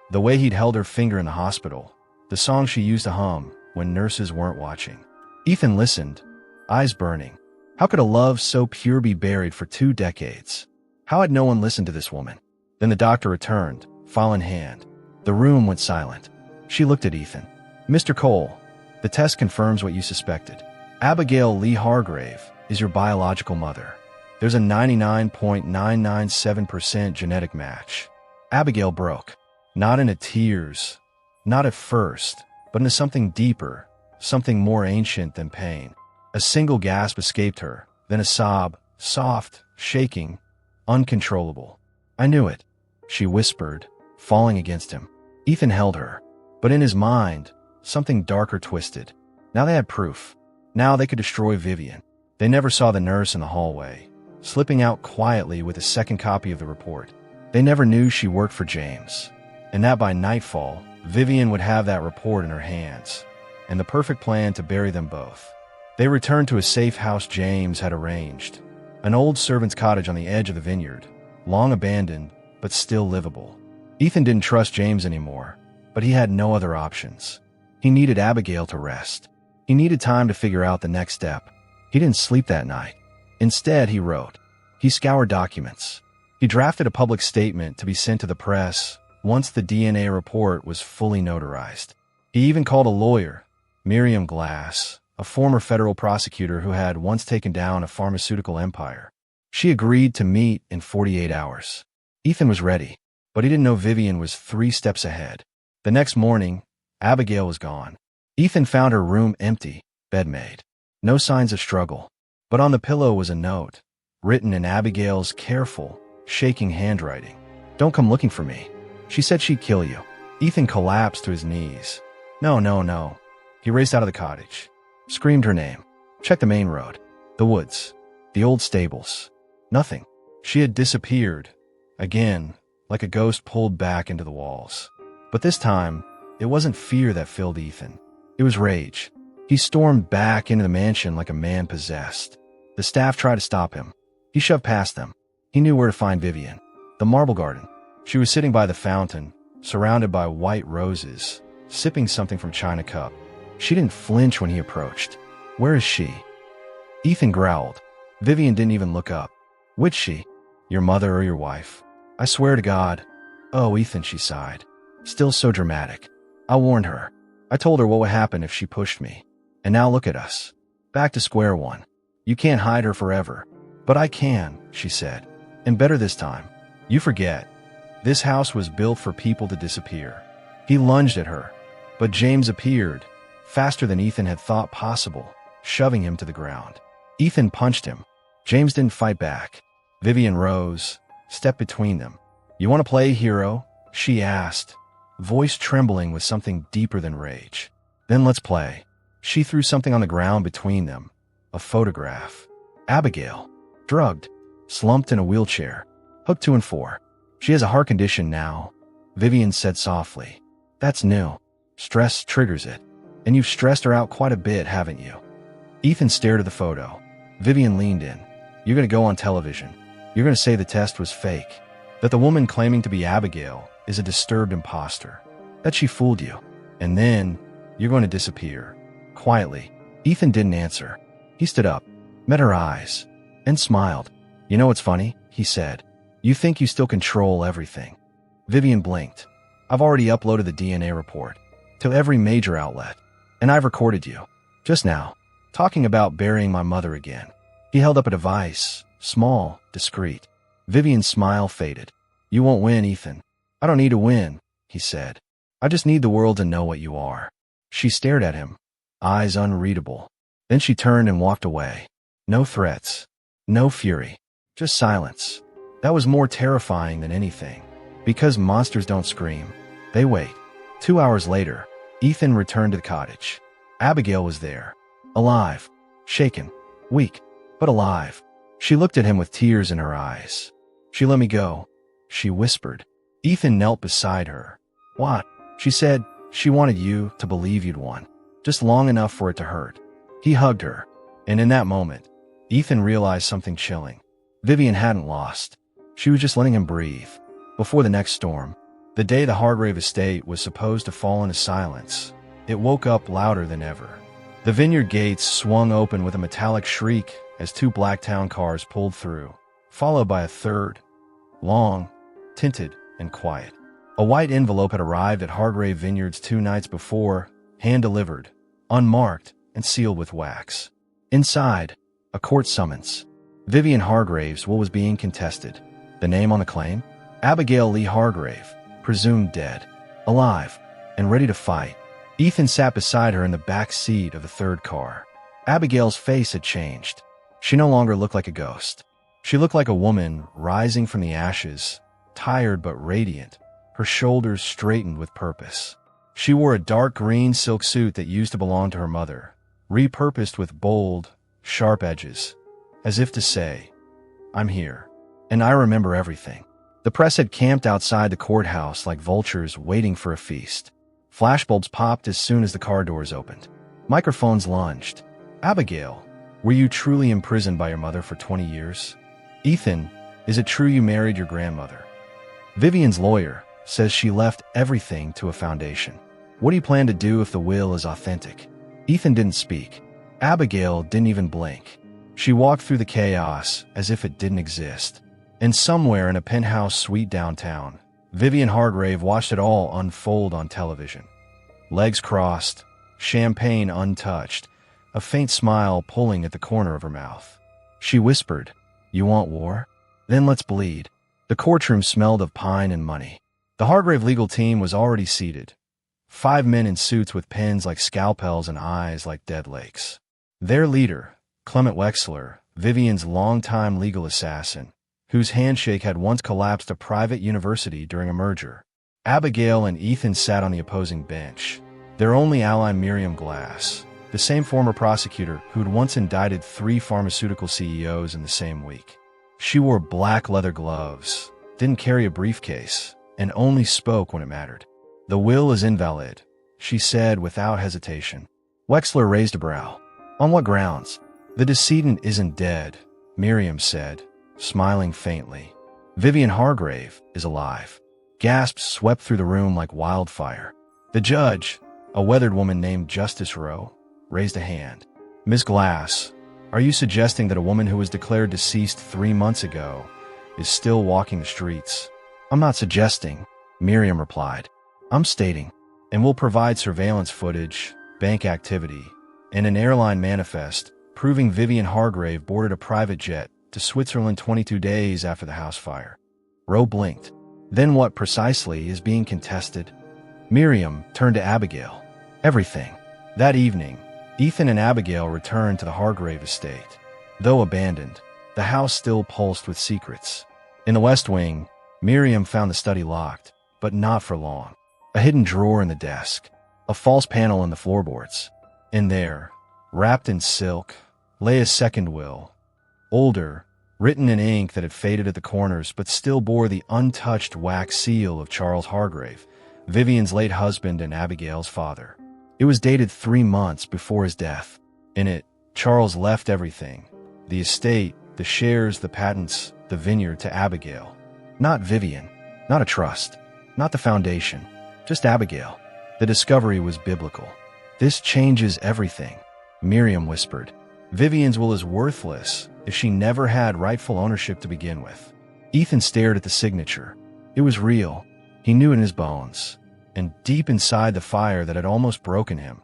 the way he'd held her finger in the hospital, the song she used to hum when nurses weren't watching. Ethan listened, eyes burning. How could a love so pure be buried for 2 decades? How had no one listened to this woman? Then the doctor returned, file in hand. The room went silent. She looked at Ethan. "Mr. Cole, the test confirms what you suspected. Abigail Lee Hargrave is your biological mother. There's a 99.997% genetic match." Abigail broke. Not into tears, not at first, but into something deeper, something more ancient than pain. A single gasp escaped her, then a sob, soft, shaking, uncontrollable. "I knew it," she whispered, falling against him. Ethan held her, but in his mind, something darker twisted. Now they had proof. Now they could destroy Vivian. They never saw the nurse in the hallway, slipping out quietly with a second copy of the report. They never knew she worked for James, and that by nightfall, Vivian would have that report in her hands, and the perfect plan to bury them both. They returned to a safe house James had arranged, an old servant's cottage on the edge of the vineyard, long abandoned, but still livable. Ethan didn't trust James anymore, but he had no other options. He needed Abigail to rest. He needed time to figure out the next step. He didn't sleep that night. Instead, he wrote. He scoured documents. He drafted a public statement to be sent to the press once the DNA report was fully notarized. He even called a lawyer, Miriam Glass, a former federal prosecutor who had once taken down a pharmaceutical empire. She agreed to meet in 48 hours. Ethan was ready, but he didn't know Vivian was 3 steps ahead. The next morning, Abigail was gone. Ethan found her room empty, bed made. No signs of struggle. But on the pillow was a note, written in Abigail's careful, shaking handwriting. "Don't come looking for me. She said she'd kill you." Ethan collapsed to his knees. No, no, no. He raced out of the cottage, screamed her name, checked the main road, the woods, the old stables. Nothing. She had disappeared, again, like a ghost pulled back into the walls. But this time, it wasn't fear that filled Ethan. It was rage. He stormed back into the mansion like a man possessed. The staff tried to stop him. He shoved past them. He knew where to find Vivian. The marble garden. She was sitting by the fountain, surrounded by white roses, sipping something from china cup. She didn't flinch when he approached. "Where is she?" Ethan growled. Vivian didn't even look up. "Which she? Your mother or your wife?" "I swear to God." "Oh, Ethan," she sighed. Still so dramatic. "I warned her. I told her what would happen if she pushed me. And now look at us. Back to square one. You can't hide her forever." "But I can," she said. "And better this time. You forget. This house was built for people to disappear." He lunged at her, but James appeared, faster than Ethan had thought possible, shoving him to the ground. Ethan punched him. James didn't fight back. Vivian rose, stepped between them. "You want to play hero?" she asked, voice trembling with something deeper than rage. "Then let's play." She threw something on the ground between them, a photograph. Abigail, drugged, slumped in a wheelchair, hooked 2 and 4. "She has a heart condition now," Vivian said softly. "That's new. Stress triggers it. And you've stressed her out quite a bit, haven't you?" Ethan stared at the photo. Vivian leaned in. "You're going to go on television. You're going to say the test was fake, that the woman claiming to be Abigail is a disturbed imposter, that she fooled you. And then you're going to disappear." Quietly. Ethan didn't answer. He stood up, met her eyes, and smiled. You know what's funny? He said. You think you still control everything. Vivian blinked. I've already uploaded the DNA report to every major outlet, and I've recorded you, just now, talking about burying my mother again. He held up a device, small, discreet. Vivian's smile faded. You won't win, Ethan. I don't need to win, he said. I just need the world to know what you are. She stared at him, eyes unreadable. Then she turned and walked away. No threats, no fury, just silence. That was more terrifying than anything. Because monsters don't scream, they wait. 2 hours later, Ethan returned to the cottage. Abigail was there, alive, shaken, weak, but alive. She looked at him with tears in her eyes. She let me go, she whispered. Ethan knelt beside her. What? She said she wanted you to believe you'd won, just long enough for it to hurt. He hugged her, and in that moment, Ethan realized something chilling. Vivian hadn't lost. She was just letting him breathe. Before the next storm, the day the Hargrave estate was supposed to fall into silence, it woke up louder than ever. The vineyard gates swung open with a metallic shriek as 2 black town cars pulled through, followed by a third, long, tinted, and quiet. A white envelope had arrived at Hargrave Vineyards 2 nights before, hand-delivered, unmarked, and sealed with wax. Inside, a court summons. Vivian Hargrave's will was being contested. The name on the claim? Abigail Lee Hargrave, presumed dead, alive, and ready to fight. Ethan sat beside her in the back seat of the third car. Abigail's face had changed. She no longer looked like a ghost. She looked like a woman rising from the ashes, tired but radiant, her shoulders straightened with purpose. She wore a dark green silk suit that used to belong to her mother, repurposed with bold, sharp edges, as if to say, I'm here, and I remember everything. The press had camped outside the courthouse like vultures waiting for a feast. Flashbulbs popped as soon as the car doors opened. Microphones lunged. Abigail, were you truly imprisoned by your mother for 20 years? Ethan, is it true you married your grandmother? Vivian's lawyer says she left everything to a foundation. What do you plan to do if the will is authentic? Ethan didn't speak. Abigail didn't even blink. She walked through the chaos as if it didn't exist. And somewhere in a penthouse suite downtown, Vivian Hargrave watched it all unfold on television. Legs crossed, champagne untouched, a faint smile pulling at the corner of her mouth. She whispered, You want war? Then let's bleed. The courtroom smelled of pine and money. The Hargrave legal team was already seated. 5 men in suits with pens like scalpels and eyes like dead lakes. Their leader, Clement Wexler, Vivian's longtime legal assassin, whose handshake had once collapsed a private university during a merger. Abigail and Ethan sat on the opposing bench. Their only ally, Miriam Glass, the same former prosecutor who'd once indicted 3 pharmaceutical CEOs in the same week. She wore black leather gloves, didn't carry a briefcase, and only spoke when it mattered. The will is invalid, she said without hesitation. Wexler raised a brow. On what grounds? The decedent isn't dead, Miriam said, smiling faintly. Vivian Hargrave is alive. Gasps swept through the room like wildfire. The judge, a weathered woman named Justice Rowe, raised a hand. Miss Glass, are you suggesting that a woman who was declared deceased 3 months ago is still walking the streets? I'm not suggesting, Miriam replied. I'm stating, and we'll provide surveillance footage, bank activity, and an airline manifest proving Vivian Hargrave boarded a private jet to Switzerland 22 days after the house fire. Rowe blinked. Then what precisely is being contested? Miriam turned to Abigail. Everything. That evening, Ethan and Abigail returned to the Hargrave estate. Though abandoned, the house still pulsed with secrets. In the West Wing, Miriam found the study locked, but not for long. A hidden drawer in the desk, a false panel in the floorboards. In there, wrapped in silk, lay a second will. Older, written in ink that had faded at the corners but still bore the untouched wax seal of Charles Hargrave, Vivian's late husband and Abigail's father. It was dated 3 months before his death. In it, Charles left everything, the estate, the shares, the patents, the vineyard, to Abigail. Not Vivian, not a trust, not the foundation, just Abigail. The discovery was biblical. This changes everything, Miriam whispered. Vivian's will is worthless, if she never had rightful ownership to begin with? Ethan stared at the signature. It was real. He knew it in his bones. And deep inside the fire that had almost broken him,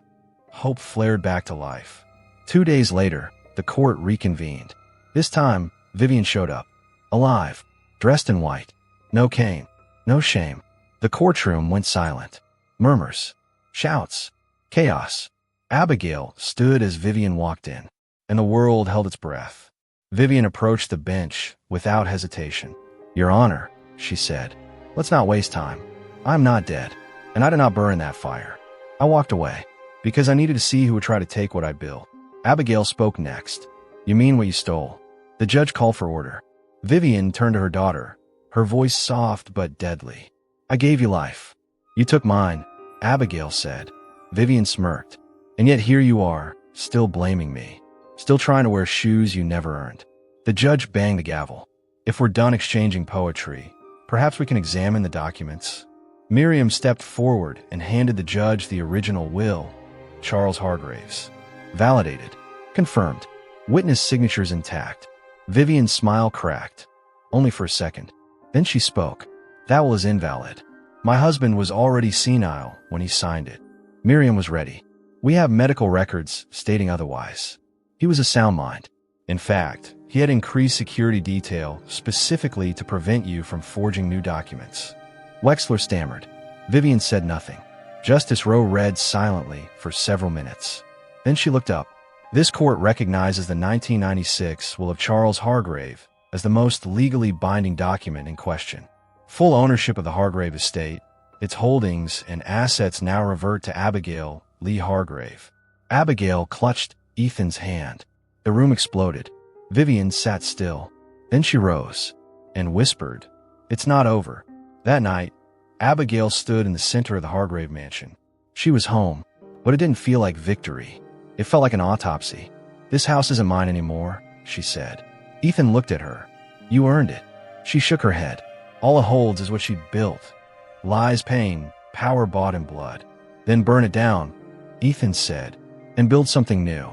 hope flared back to life. 2 days later, the court reconvened. This time, Vivian showed up. Alive, dressed in white. No cane, no shame. The courtroom went silent. Murmurs, shouts, chaos. Abigail stood as Vivian walked in, and the world held its breath. Vivian approached the bench without hesitation. "Your Honor," she said, "let's not waste time. I'm not dead, and I did not burn in that fire. I walked away because I needed to see who would try to take what I built." Abigail spoke next. "You mean what you stole?" The judge called for order. Vivian turned to her daughter, her voice soft but deadly. "I gave you life. You took mine," Abigail said. Vivian smirked. "And yet here you are, still blaming me, still trying to wear shoes you never earned." The judge banged the gavel. "If we're done exchanging poetry, perhaps we can examine the documents." Miriam stepped forward and handed the judge the original will, Charles Hargrave's. Validated. Confirmed. Witness signatures intact. Vivian's smile cracked. Only for a second. Then she spoke. "That will is invalid. My husband was already senile when he signed it." Miriam was ready. "We have medical records stating otherwise. He was a sound mind. In fact, he had increased security detail specifically to prevent you from forging new documents." Wexler stammered. Vivian said nothing. Justice Rowe read silently for several minutes. Then she looked up. "This court recognizes the 1996 will of Charles Hargrave as the most legally binding document in question. Full ownership of the Hargrave estate, its holdings and assets now revert to Abigail Lee Hargrave." Abigail clutched Ethan's hand. The room exploded. Vivian sat still. Then she rose and whispered, "It's not over." That night, Abigail stood in the center of the Hargrave mansion. She was home, but it didn't feel like victory. It felt like an autopsy. "This house isn't mine anymore," she said. Ethan looked at her. "You earned it." She shook her head. "All it holds is what she built. Lies, pain, power bought in blood." "Then burn it down," Ethan said, "and build something new."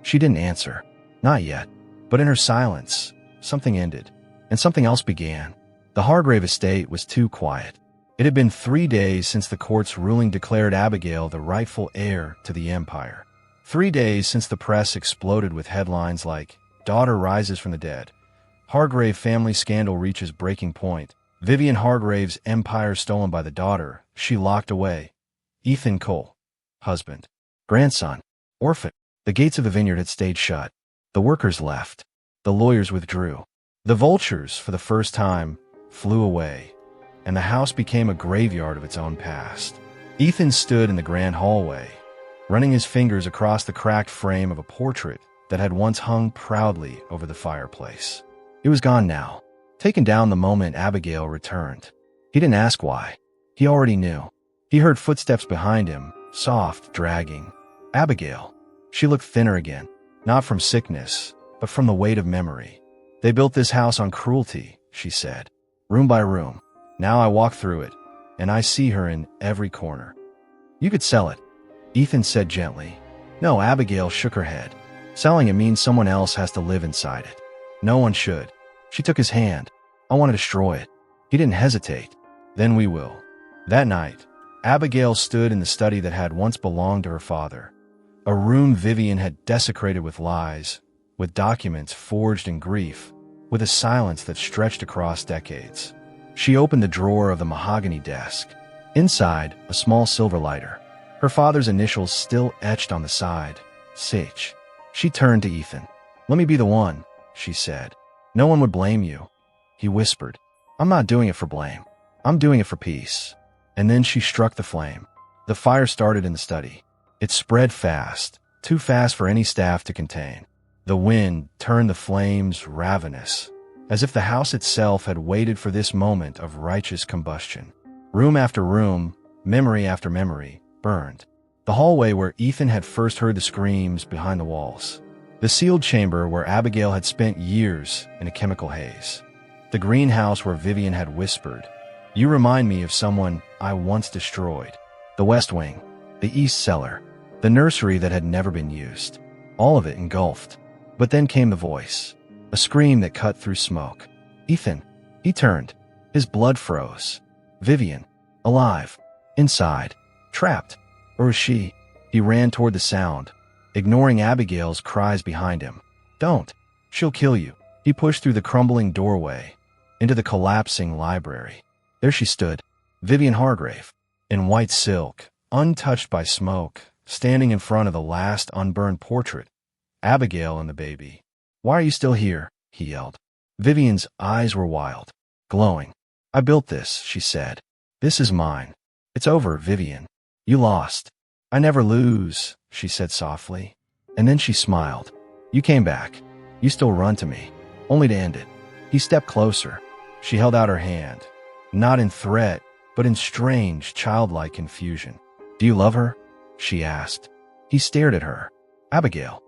She didn't answer. Not yet. But in her silence, something ended, and something else began. The Hargrave estate was too quiet. It had been 3 days since the court's ruling declared Abigail the rightful heir to the empire. 3 days since the press exploded with headlines like, "Daughter rises from the dead," "Hargrave family scandal reaches breaking point," "Vivian Hargrave's empire stolen by the daughter she locked away," Ethan Cole, husband, grandson, orphan. The gates of the vineyard had stayed shut. The workers left. The lawyers withdrew. The vultures, for the first time, flew away, and the house became a graveyard of its own past. Ethan stood in the grand hallway, running his fingers across the cracked frame of a portrait that had once hung proudly over the fireplace. It was gone now, taken down the moment Abigail returned. He didn't ask why. He already knew. He heard footsteps behind him, soft, dragging. Abigail. She looked thinner again, not from sickness, but from the weight of memory. "They built this house on cruelty," she said, "room by room. Now I walk through it, and I see her in every corner." "You could sell it," Ethan said gently. "No," Abigail shook her head. "Selling it means someone else has to live inside it. No one should." She took his hand. "I want to destroy it." He didn't hesitate. "Then we will." That night, Abigail stood in the study that had once belonged to her father. A room Vivian had desecrated with lies, with documents forged in grief, with a silence that stretched across decades. She opened the drawer of the mahogany desk. Inside, a small silver lighter. Her father's initials still etched on the side, Sage. She turned to Ethan. "Let me be the one," she said. "No one would blame you." He whispered, "I'm not doing it for blame. I'm doing it for peace." And then she struck the flame. The fire started in the study. It spread fast, too fast for any staff to contain. The wind turned the flames ravenous, as if the house itself had waited for this moment of righteous combustion. Room after room, memory after memory, burned. The hallway where Ethan had first heard the screams behind the walls. The sealed chamber where Abigail had spent years in a chemical haze. The greenhouse where Vivian had whispered, "You remind me of someone I once destroyed." The west wing, the east cellar, the nursery that had never been used. All of it engulfed. But then came the voice. A scream that cut through smoke. Ethan. He turned. His blood froze. Vivian. Alive. Inside. Trapped. Or was she? He ran toward the sound, ignoring Abigail's cries behind him. Don't. She'll kill you. He pushed through the crumbling doorway, into the collapsing library. There she stood, Vivian Hargrave, in white silk, untouched by smoke, standing in front of the last unburned portrait. Abigail and the baby. Why are you still here? He yelled. Vivian's eyes were wild, glowing. I built this, she said. This is mine. It's over, Vivian. You lost. I never lose, she said softly. And then she smiled. You came back. You still run to me, only to end it. He stepped closer. She held out her hand, not in threat, but in strange, childlike confusion. Do you love her? She asked. He stared at her. Abigail.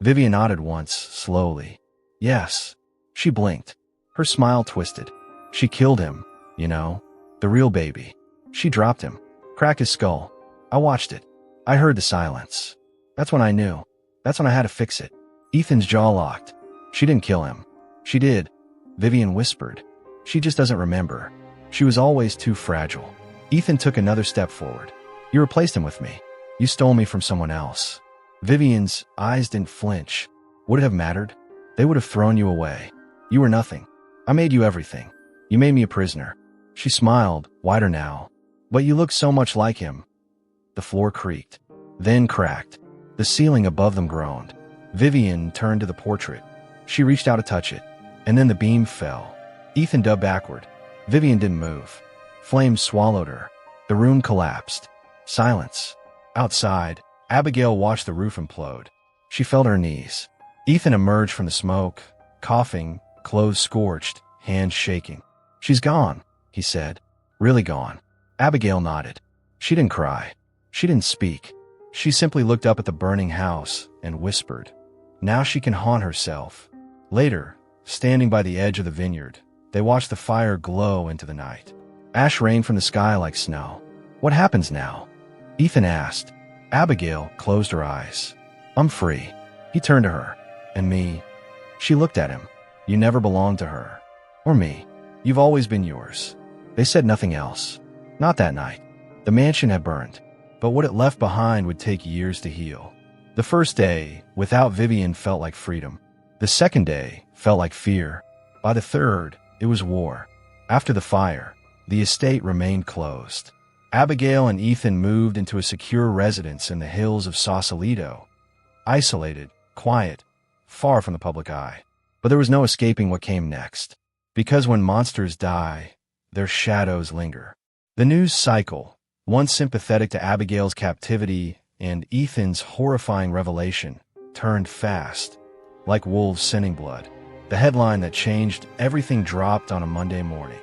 Vivian nodded once, slowly. Yes. She blinked. Her smile twisted. She killed him, you know, the real baby. She dropped him, cracked his skull. I watched it. I heard the silence. That's when I knew. That's when I had to fix it. Ethan's jaw locked. She didn't kill him. She did. Vivian whispered. She just doesn't remember. She was always too fragile. Ethan took another step forward. You replaced him with me. You stole me from someone else. Vivian's eyes didn't flinch. Would it have mattered? They would have thrown you away. You were nothing. I made you everything. You made me a prisoner. She smiled, wider now. But you look so much like him. The floor creaked, then cracked. The ceiling above them groaned. Vivian turned to the portrait. She reached out to touch it, and then the beam fell. Ethan dove backward. Vivian didn't move. Flames swallowed her. The room collapsed. Silence. Outside, Abigail watched the roof implode. She fell to her knees. Ethan emerged from the smoke, coughing, clothes scorched, hands shaking. She's gone, he said. Really gone. Abigail nodded. She didn't cry. She didn't speak. She simply looked up at the burning house and whispered. Now she can haunt herself. Later, standing by the edge of the vineyard, they watched the fire glow into the night. Ash rained from the sky like snow. What happens now? Ethan asked. Abigail closed her eyes. I'm free. He turned to her. And me. She looked at him. You never belonged to her. Or me. You've always been yours. They said nothing else. Not that night. The mansion had burned, but what it left behind would take years to heal. The first day, without Vivian, felt like freedom. The second day felt like fear. By the third, it was war. After the fire, the estate remained closed. Abigail and Ethan moved into a secure residence in the hills of Sausalito. Isolated, quiet, far from the public eye. But there was no escaping what came next. Because when monsters die, their shadows linger. The news cycle, once sympathetic to Abigail's captivity and Ethan's horrifying revelation, turned fast, like wolves scenting blood. The headline that changed everything dropped on a Monday morning.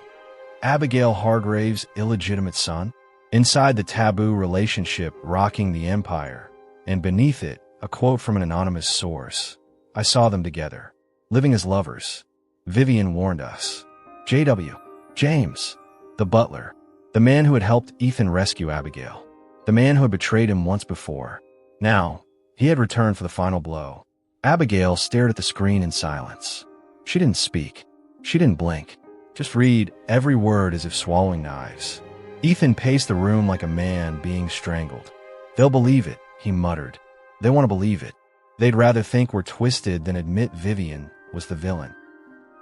Abigail Hargrave's illegitimate son? Inside the taboo relationship rocking the empire, and beneath it, a quote from an anonymous source. I saw them together, living as lovers. Vivian warned us. J.W. James, the butler, the man who had helped Ethan rescue Abigail, the man who had betrayed him once before. Now, he had returned for the final blow. Abigail stared at the screen in silence. She didn't speak. She didn't blink. Just read every word as if swallowing knives. Ethan paced the room like a man being strangled. They'll believe it, he muttered. They want to believe it. They'd rather think we're twisted than admit Vivian was the villain.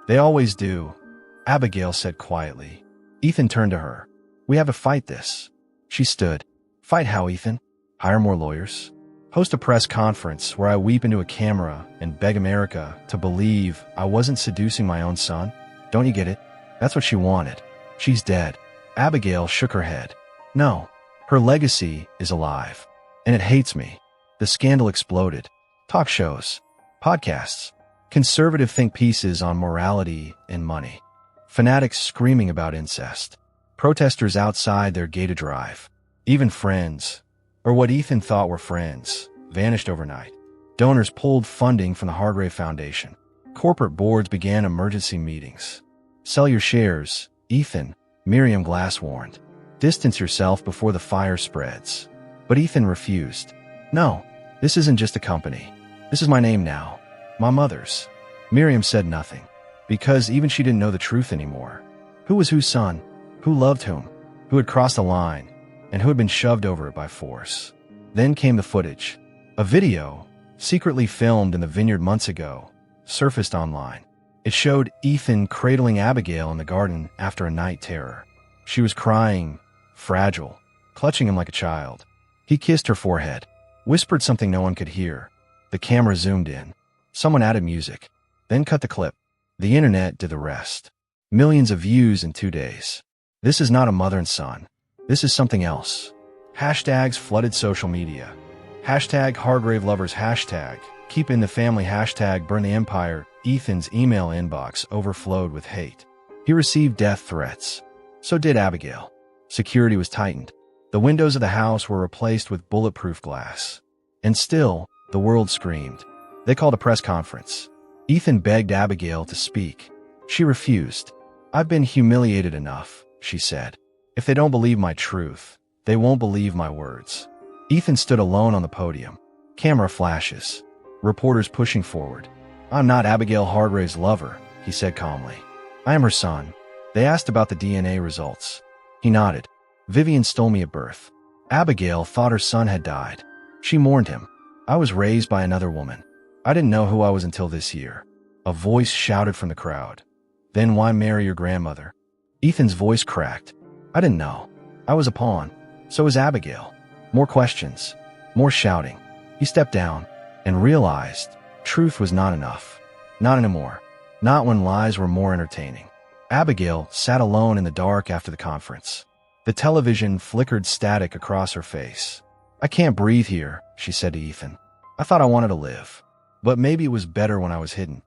They always do, Abigail said quietly. Ethan turned to her. We have to fight this. She stood. Fight how, Ethan? Hire more lawyers? Host a press conference where I weep into a camera and beg America to believe I wasn't seducing my own son? Don't you get it? That's what she wanted. She's dead. Abigail shook her head. No, her legacy is alive, and it hates me. The scandal exploded. Talk shows, podcasts, conservative think pieces on morality and money, fanatics screaming about incest, protesters outside their gated drive, even friends, or what Ethan thought were friends, vanished overnight. Donors pulled funding from the Hargrave Foundation. Corporate boards began emergency meetings. Sell your shares, Ethan, Miriam Glass warned. Distance yourself before the fire spreads. But Ethan refused. No, this isn't just a company. This is my name now. My mother's. Miriam said nothing, because even she didn't know the truth anymore. Who was whose son? Who loved whom? Who had crossed a line? And who had been shoved over it by force? Then came the footage. A video, secretly filmed in the vineyard months ago, surfaced online. It showed Ethan cradling Abigail in the garden after a night terror. She was crying, fragile, clutching him like a child. He kissed her forehead, whispered something no one could hear. The camera zoomed in. Someone added music, then cut the clip. The internet did the rest. Millions of views in 2 days. This is not a mother and son. This is something else. Hashtags flooded social media. Hashtag Hargrave lovers, hashtag keep in the family, hashtag burn the empire. Ethan's email inbox overflowed with hate. He received death threats. So did Abigail. Security was tightened. The windows of the house were replaced with bulletproof glass. And still, the world screamed. They called a press conference. Ethan begged Abigail to speak. She refused. "I've been humiliated enough," she said. "If they don't believe my truth, they won't believe my words." Ethan stood alone on the podium. Camera flashes. Reporters pushing forward. "I'm not Abigail Hargrave's lover," he said calmly. "I am her son." They asked about the DNA results. He nodded. "Vivian stole me at birth. Abigail thought her son had died. She mourned him. I was raised by another woman. I didn't know who I was until this year." A voice shouted from the crowd. "Then why marry your grandmother?" Ethan's voice cracked. "I didn't know. I was a pawn. So was Abigail." More questions. More shouting. He stepped down and realized truth was not enough. Not anymore. Not when lies were more entertaining. Abigail sat alone in the dark after the conference. The television flickered static across her face. "I can't breathe here," she said to Ethan. "I thought I wanted to live. But maybe it was better when I was hidden."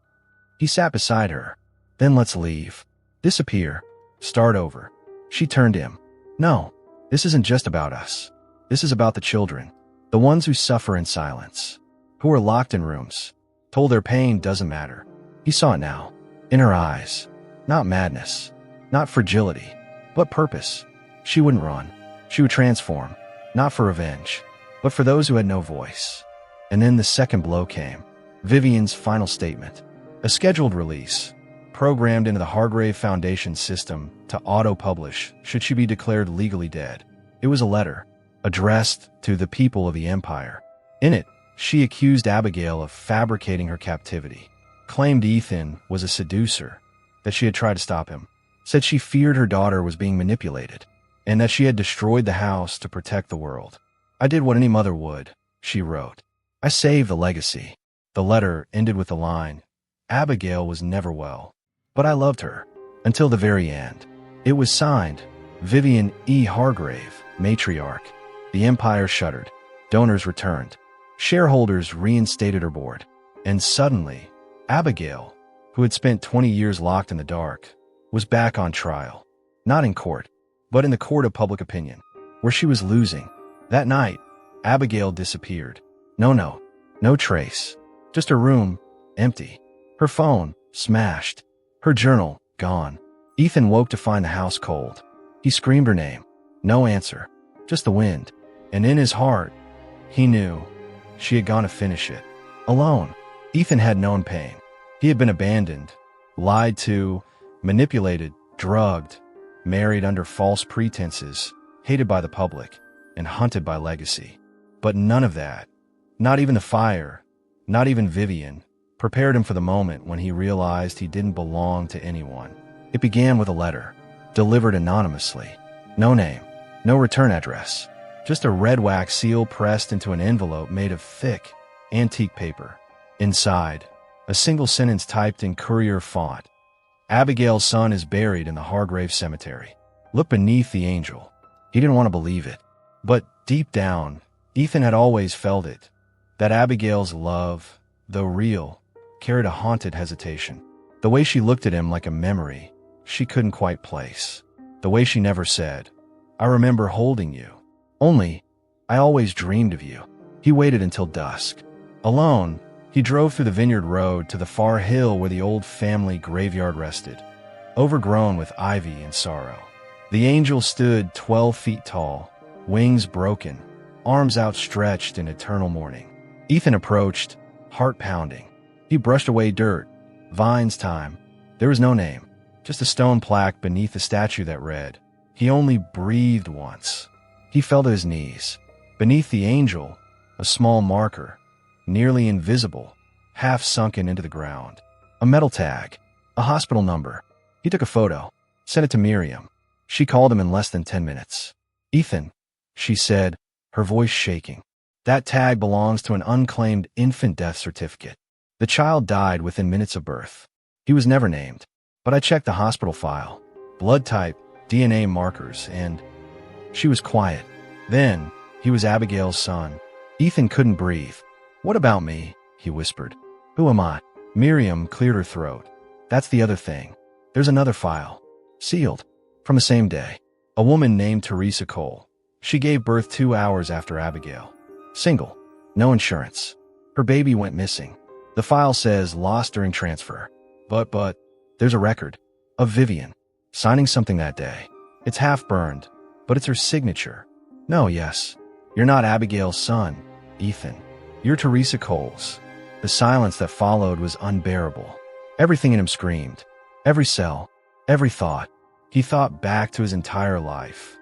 He sat beside her. "Then let's leave. Disappear. Start over." She turned to him. "No, this isn't just about us. This is about the children. The ones who suffer in silence. Who are locked in rooms. Told their pain doesn't matter." He saw it now. In her eyes. Not madness. Not fragility. But purpose. She wouldn't run. She would transform. Not for revenge. But for those who had no voice. And then the second blow came. Vivian's final statement. A scheduled release. Programmed into the Hargrave Foundation system to auto-publish should she be declared legally dead. It was a letter, addressed to the people of the empire. In it, she accused Abigail of fabricating her captivity, claimed Ethan was a seducer, that she had tried to stop him, said she feared her daughter was being manipulated, and that she had destroyed the house to protect the world. "I did what any mother would," she wrote. "I saved the legacy." The letter ended with the line, "Abigail was never well, but I loved her, until the very end." It was signed, Vivian E. Hargrave, matriarch. The empire shuddered. Donors returned. Shareholders reinstated her board. And suddenly, Abigail, who had spent 20 years locked in the dark, was back on trial. Not in court, but in the court of public opinion, where she was losing. That night, Abigail disappeared. No note, no trace. Just her room, empty. Her phone, smashed. Her journal, gone. Ethan woke to find the house cold. He screamed her name. No answer. Just the wind. And in his heart, he knew she had gone to finish it. Alone. Ethan had known pain. He had been abandoned, lied to, manipulated, drugged, married under false pretenses, hated by the public, and hunted by legacy. But none of that, not even the fire, not even Vivian, prepared him for the moment when he realized he didn't belong to anyone. It began with a letter, delivered anonymously. No name, no return address, just a red wax seal pressed into an envelope made of thick, antique paper. Inside, a single sentence typed in courier font. "Abigail's son is buried in the Hargrave Cemetery." Look beneath the angel. He didn't want to believe it. But deep down, Ethan had always felt it. That Abigail's love, though real, carried a haunted hesitation. The way she looked at him like a memory she couldn't quite place. The way she never said, "I remember holding you. Only, I always dreamed of you." He waited until dusk. Alone, he drove through the vineyard road to the far hill where the old family graveyard rested, overgrown with ivy and sorrow. The angel stood 12 feet tall, wings broken, arms outstretched in eternal mourning. Ethan approached, heart pounding. He brushed away dirt, Vine's time. There was no name, just a stone plaque beneath the statue that read, "He only breathed once." He fell to his knees. Beneath the angel, a small marker, nearly invisible, half sunken into the ground. A metal tag, a hospital number. He took a photo, sent it to Miriam. She called him in less than 10 minutes. "Ethan," she said, her voice shaking. "That tag belongs to an unclaimed infant death certificate. The child died within minutes of birth. He was never named, but I checked the hospital file, blood type, DNA markers, and..." She was quiet. "Then, he was Abigail's son." Ethan couldn't breathe. "What about me?" he whispered. "Who am I?" Miriam cleared her throat. "That's the other thing. There's another file. Sealed. From the same day. A woman named Teresa Cole. She gave birth 2 hours after Abigail. Single. No insurance. Her baby went missing. The file says lost during transfer. But, there's a record. Of Vivian. Signing something that day. It's half burned, but it's her signature. No, yes. You're not Abigail's son, Ethan. You're Teresa Cole's." The silence that followed was unbearable. Everything in him screamed. Every cell. Every thought. He thought back to his entire life.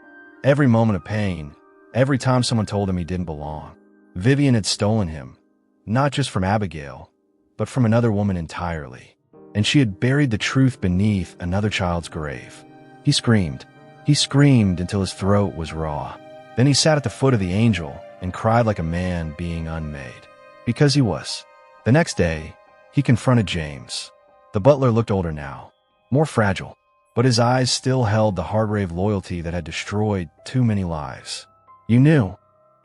Every moment of pain. Every time someone told him he didn't belong. Vivian had stolen him. Not just from Abigail, but from another woman entirely. And she had buried the truth beneath another child's grave. He screamed. He screamed until his throat was raw. Then he sat at the foot of the angel and cried like a man being unmade. Because he was. The next day, he confronted James. The butler looked older now, more fragile, but his eyes still held the hard-raved loyalty that had destroyed too many lives. "You knew,"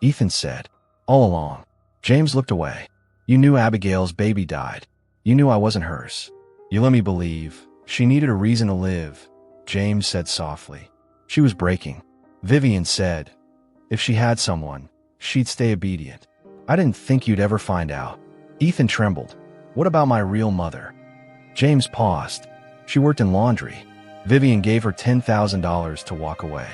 Ethan said, "all along." James looked away. "You knew Abigail's baby died. You knew I wasn't hers. You let me believe she needed a reason to live," James said softly. "She was breaking." Vivian said, "If she had someone, she'd stay obedient. I didn't think you'd ever find out." Ethan trembled. "What about my real mother?" James paused. "She worked in laundry. Vivian gave her $10,000 to walk away.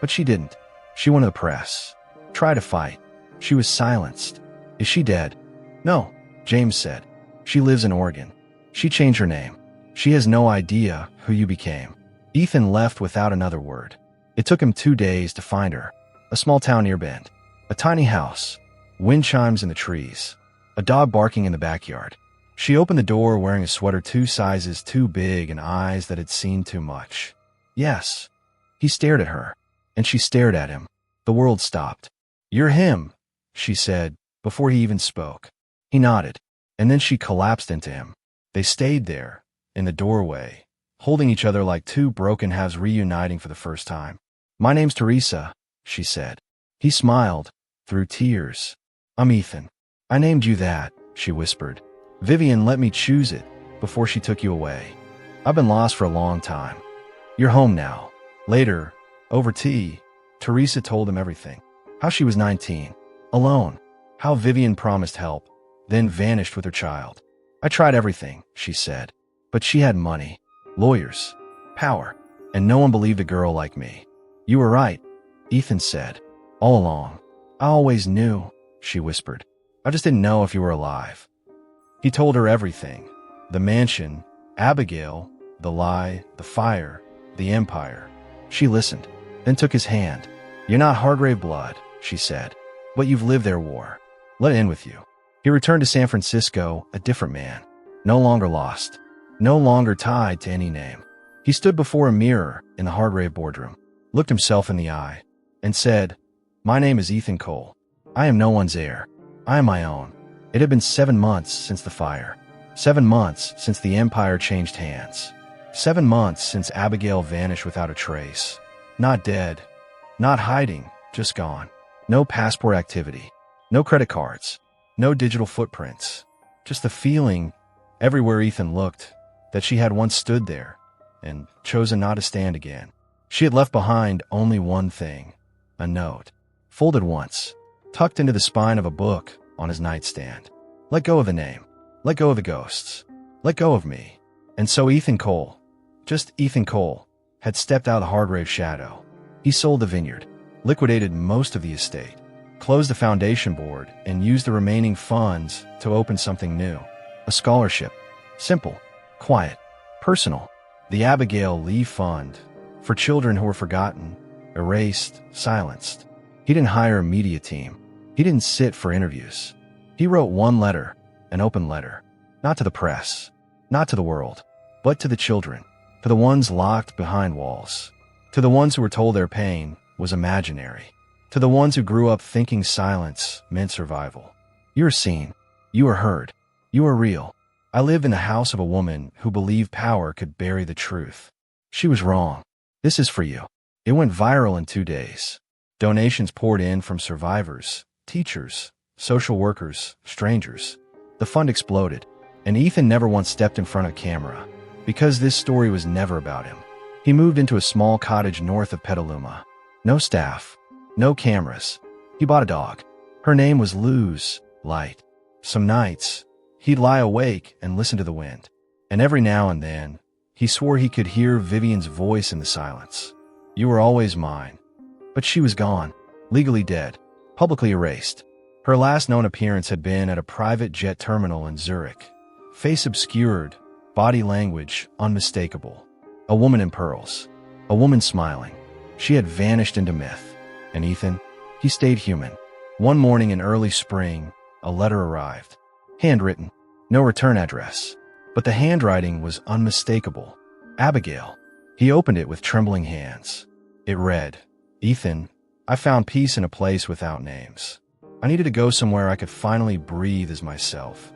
But she didn't. She went to the press. Tried to fight. She was silenced. Is she dead?" "No," James said. "She lives in Oregon. She changed her name. She has no idea who you became." Ethan left without another word. It took him 2 days to find her. A small town near Bend. A tiny house. Wind chimes in the trees. A dog barking in the backyard. She opened the door wearing a sweater 2 sizes too big and eyes that had seen too much. "Yes." He stared at her, and she stared at him. The world stopped. "You're him," she said, before he even spoke. He nodded, and then she collapsed into him. They stayed there, in the doorway, holding each other like 2 broken halves reuniting for the first time. "My name's Teresa," she said. He smiled, through tears. "I'm Ethan. I named you that," she whispered. "Vivian let me choose it before she took you away. I've been lost for a long time. You're home now." Later, over tea, Teresa told him everything. How she was 19, alone. How Vivian promised help, then vanished with her child. "I tried everything," she said. "But she had money, lawyers, power, and no one believed a girl like me." "You were right," Ethan said. "All along. I always knew," she whispered. "I just didn't know if you were alive." He told her everything. The mansion, Abigail, the lie, the fire, the empire. She listened, then took his hand. "You're not Hargrave blood," she said, "but you've lived their war. Let it end with you." He returned to San Francisco, a different man. No longer lost. No longer tied to any name. He stood before a mirror in the Hargrave boardroom, looked himself in the eye, and said, "My name is Ethan Cole. I am no one's heir. I am my own." It had been 7 months since the fire. 7 months since the empire changed hands. 7 months since Abigail vanished without a trace. Not dead. Not hiding, just gone. No passport activity. No credit cards. No digital footprints. Just the feeling, everywhere Ethan looked, that she had once stood there and chosen not to stand again. She had left behind only one thing, a note, folded once, tucked into the spine of a book on his nightstand. "Let go of the name. Let go of the ghosts. Let go of me." And so Ethan Cole, just Ethan Cole, had stepped out of the Hargrave shadow. He sold the vineyard, liquidated most of the estate, closed the foundation board, and used the remaining funds to open something new. A scholarship. Simple, quiet, personal. The Abigail Lee Fund, for children who were forgotten, erased, silenced. He didn't hire a media team. He didn't sit for interviews. He wrote one letter, an open letter, not to the press, not to the world, but to the children, to the ones locked behind walls, to the ones who were told their pain was imaginary, to the ones who grew up thinking silence meant survival. You are seen. You are heard. You are real. I live in the house of a woman who believed power could bury the truth. She was wrong. This is for you. It went viral in 2 days. Donations poured in from survivors, teachers, social workers, strangers. The fund exploded, and Ethan never once stepped in front of camera, because this story was never about him. He moved into a small cottage north of Petaluma. No staff, no cameras. He bought a dog. Her name was Luz, Light. Some nights, he'd lie awake and listen to the wind. And every now and then, he swore he could hear Vivian's voice in the silence. You were always mine. But she was gone, legally dead, publicly erased. Her last known appearance had been at a private jet terminal in Zurich. Face obscured, body language unmistakable. A woman in pearls. A woman smiling. She had vanished into myth. And Ethan, he stayed human. One morning in early spring, a letter arrived. Handwritten. No return address. But the handwriting was unmistakable. Abigail. He opened it with trembling hands. It read, Ethan, I found peace in a place without names. I needed to go somewhere I could finally breathe as myself.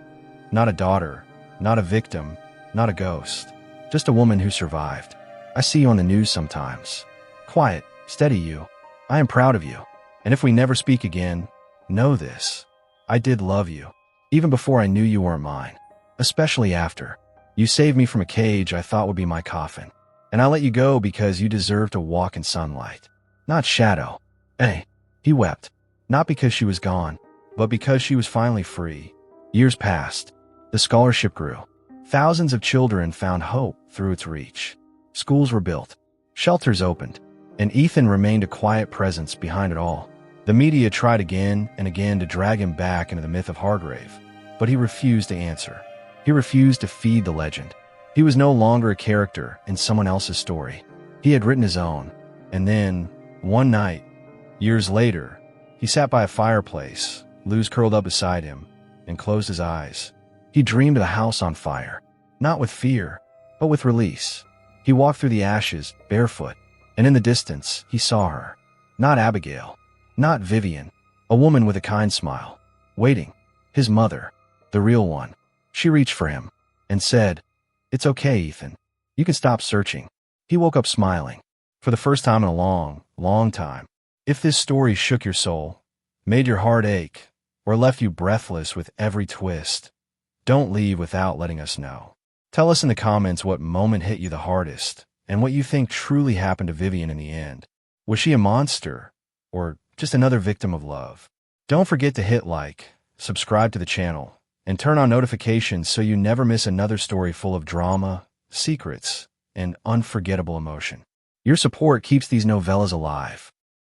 Not a daughter, not a victim, not a ghost. Just a woman who survived. I see you on the news sometimes. Quiet, steady you. I am proud of you. And if we never speak again, know this. I did love you. Even before I knew you weren't mine. Especially after. You saved me from a cage I thought would be my coffin. And I let you go because you deserve to walk in sunlight. Not shadow. Hey, he wept. Not because she was gone, but because she was finally free. Years passed. The scholarship grew. Thousands of children found hope through its reach. Schools were built. Shelters opened. And Ethan remained a quiet presence behind it all. The media tried again and again to drag him back into the myth of Hargrave, but he refused to answer. He refused to feed the legend. He was no longer a character in someone else's story. He had written his own. And then, one night, years later, he sat by a fireplace, Luz curled up beside him, and closed his eyes. He dreamed of the house on fire, not with fear, but with release. He walked through the ashes, barefoot, and in the distance, he saw her. Not Abigail. Not Vivian, a woman with a kind smile. Waiting. His mother. The real one. She reached for him and said, It's okay, Ethan. You can stop searching. He woke up smiling. For the first time in a long, long time. If this story shook your soul, made your heart ache, or left you breathless with every twist, don't leave without letting us know. Tell us in the comments what moment hit you the hardest and what you think truly happened to Vivian in the end. Was she a monster? Or just another victim of love? Don't forget to hit like, subscribe to the channel, and turn on notifications so you never miss another story full of drama, secrets, and unforgettable emotion. Your support keeps these novellas alive.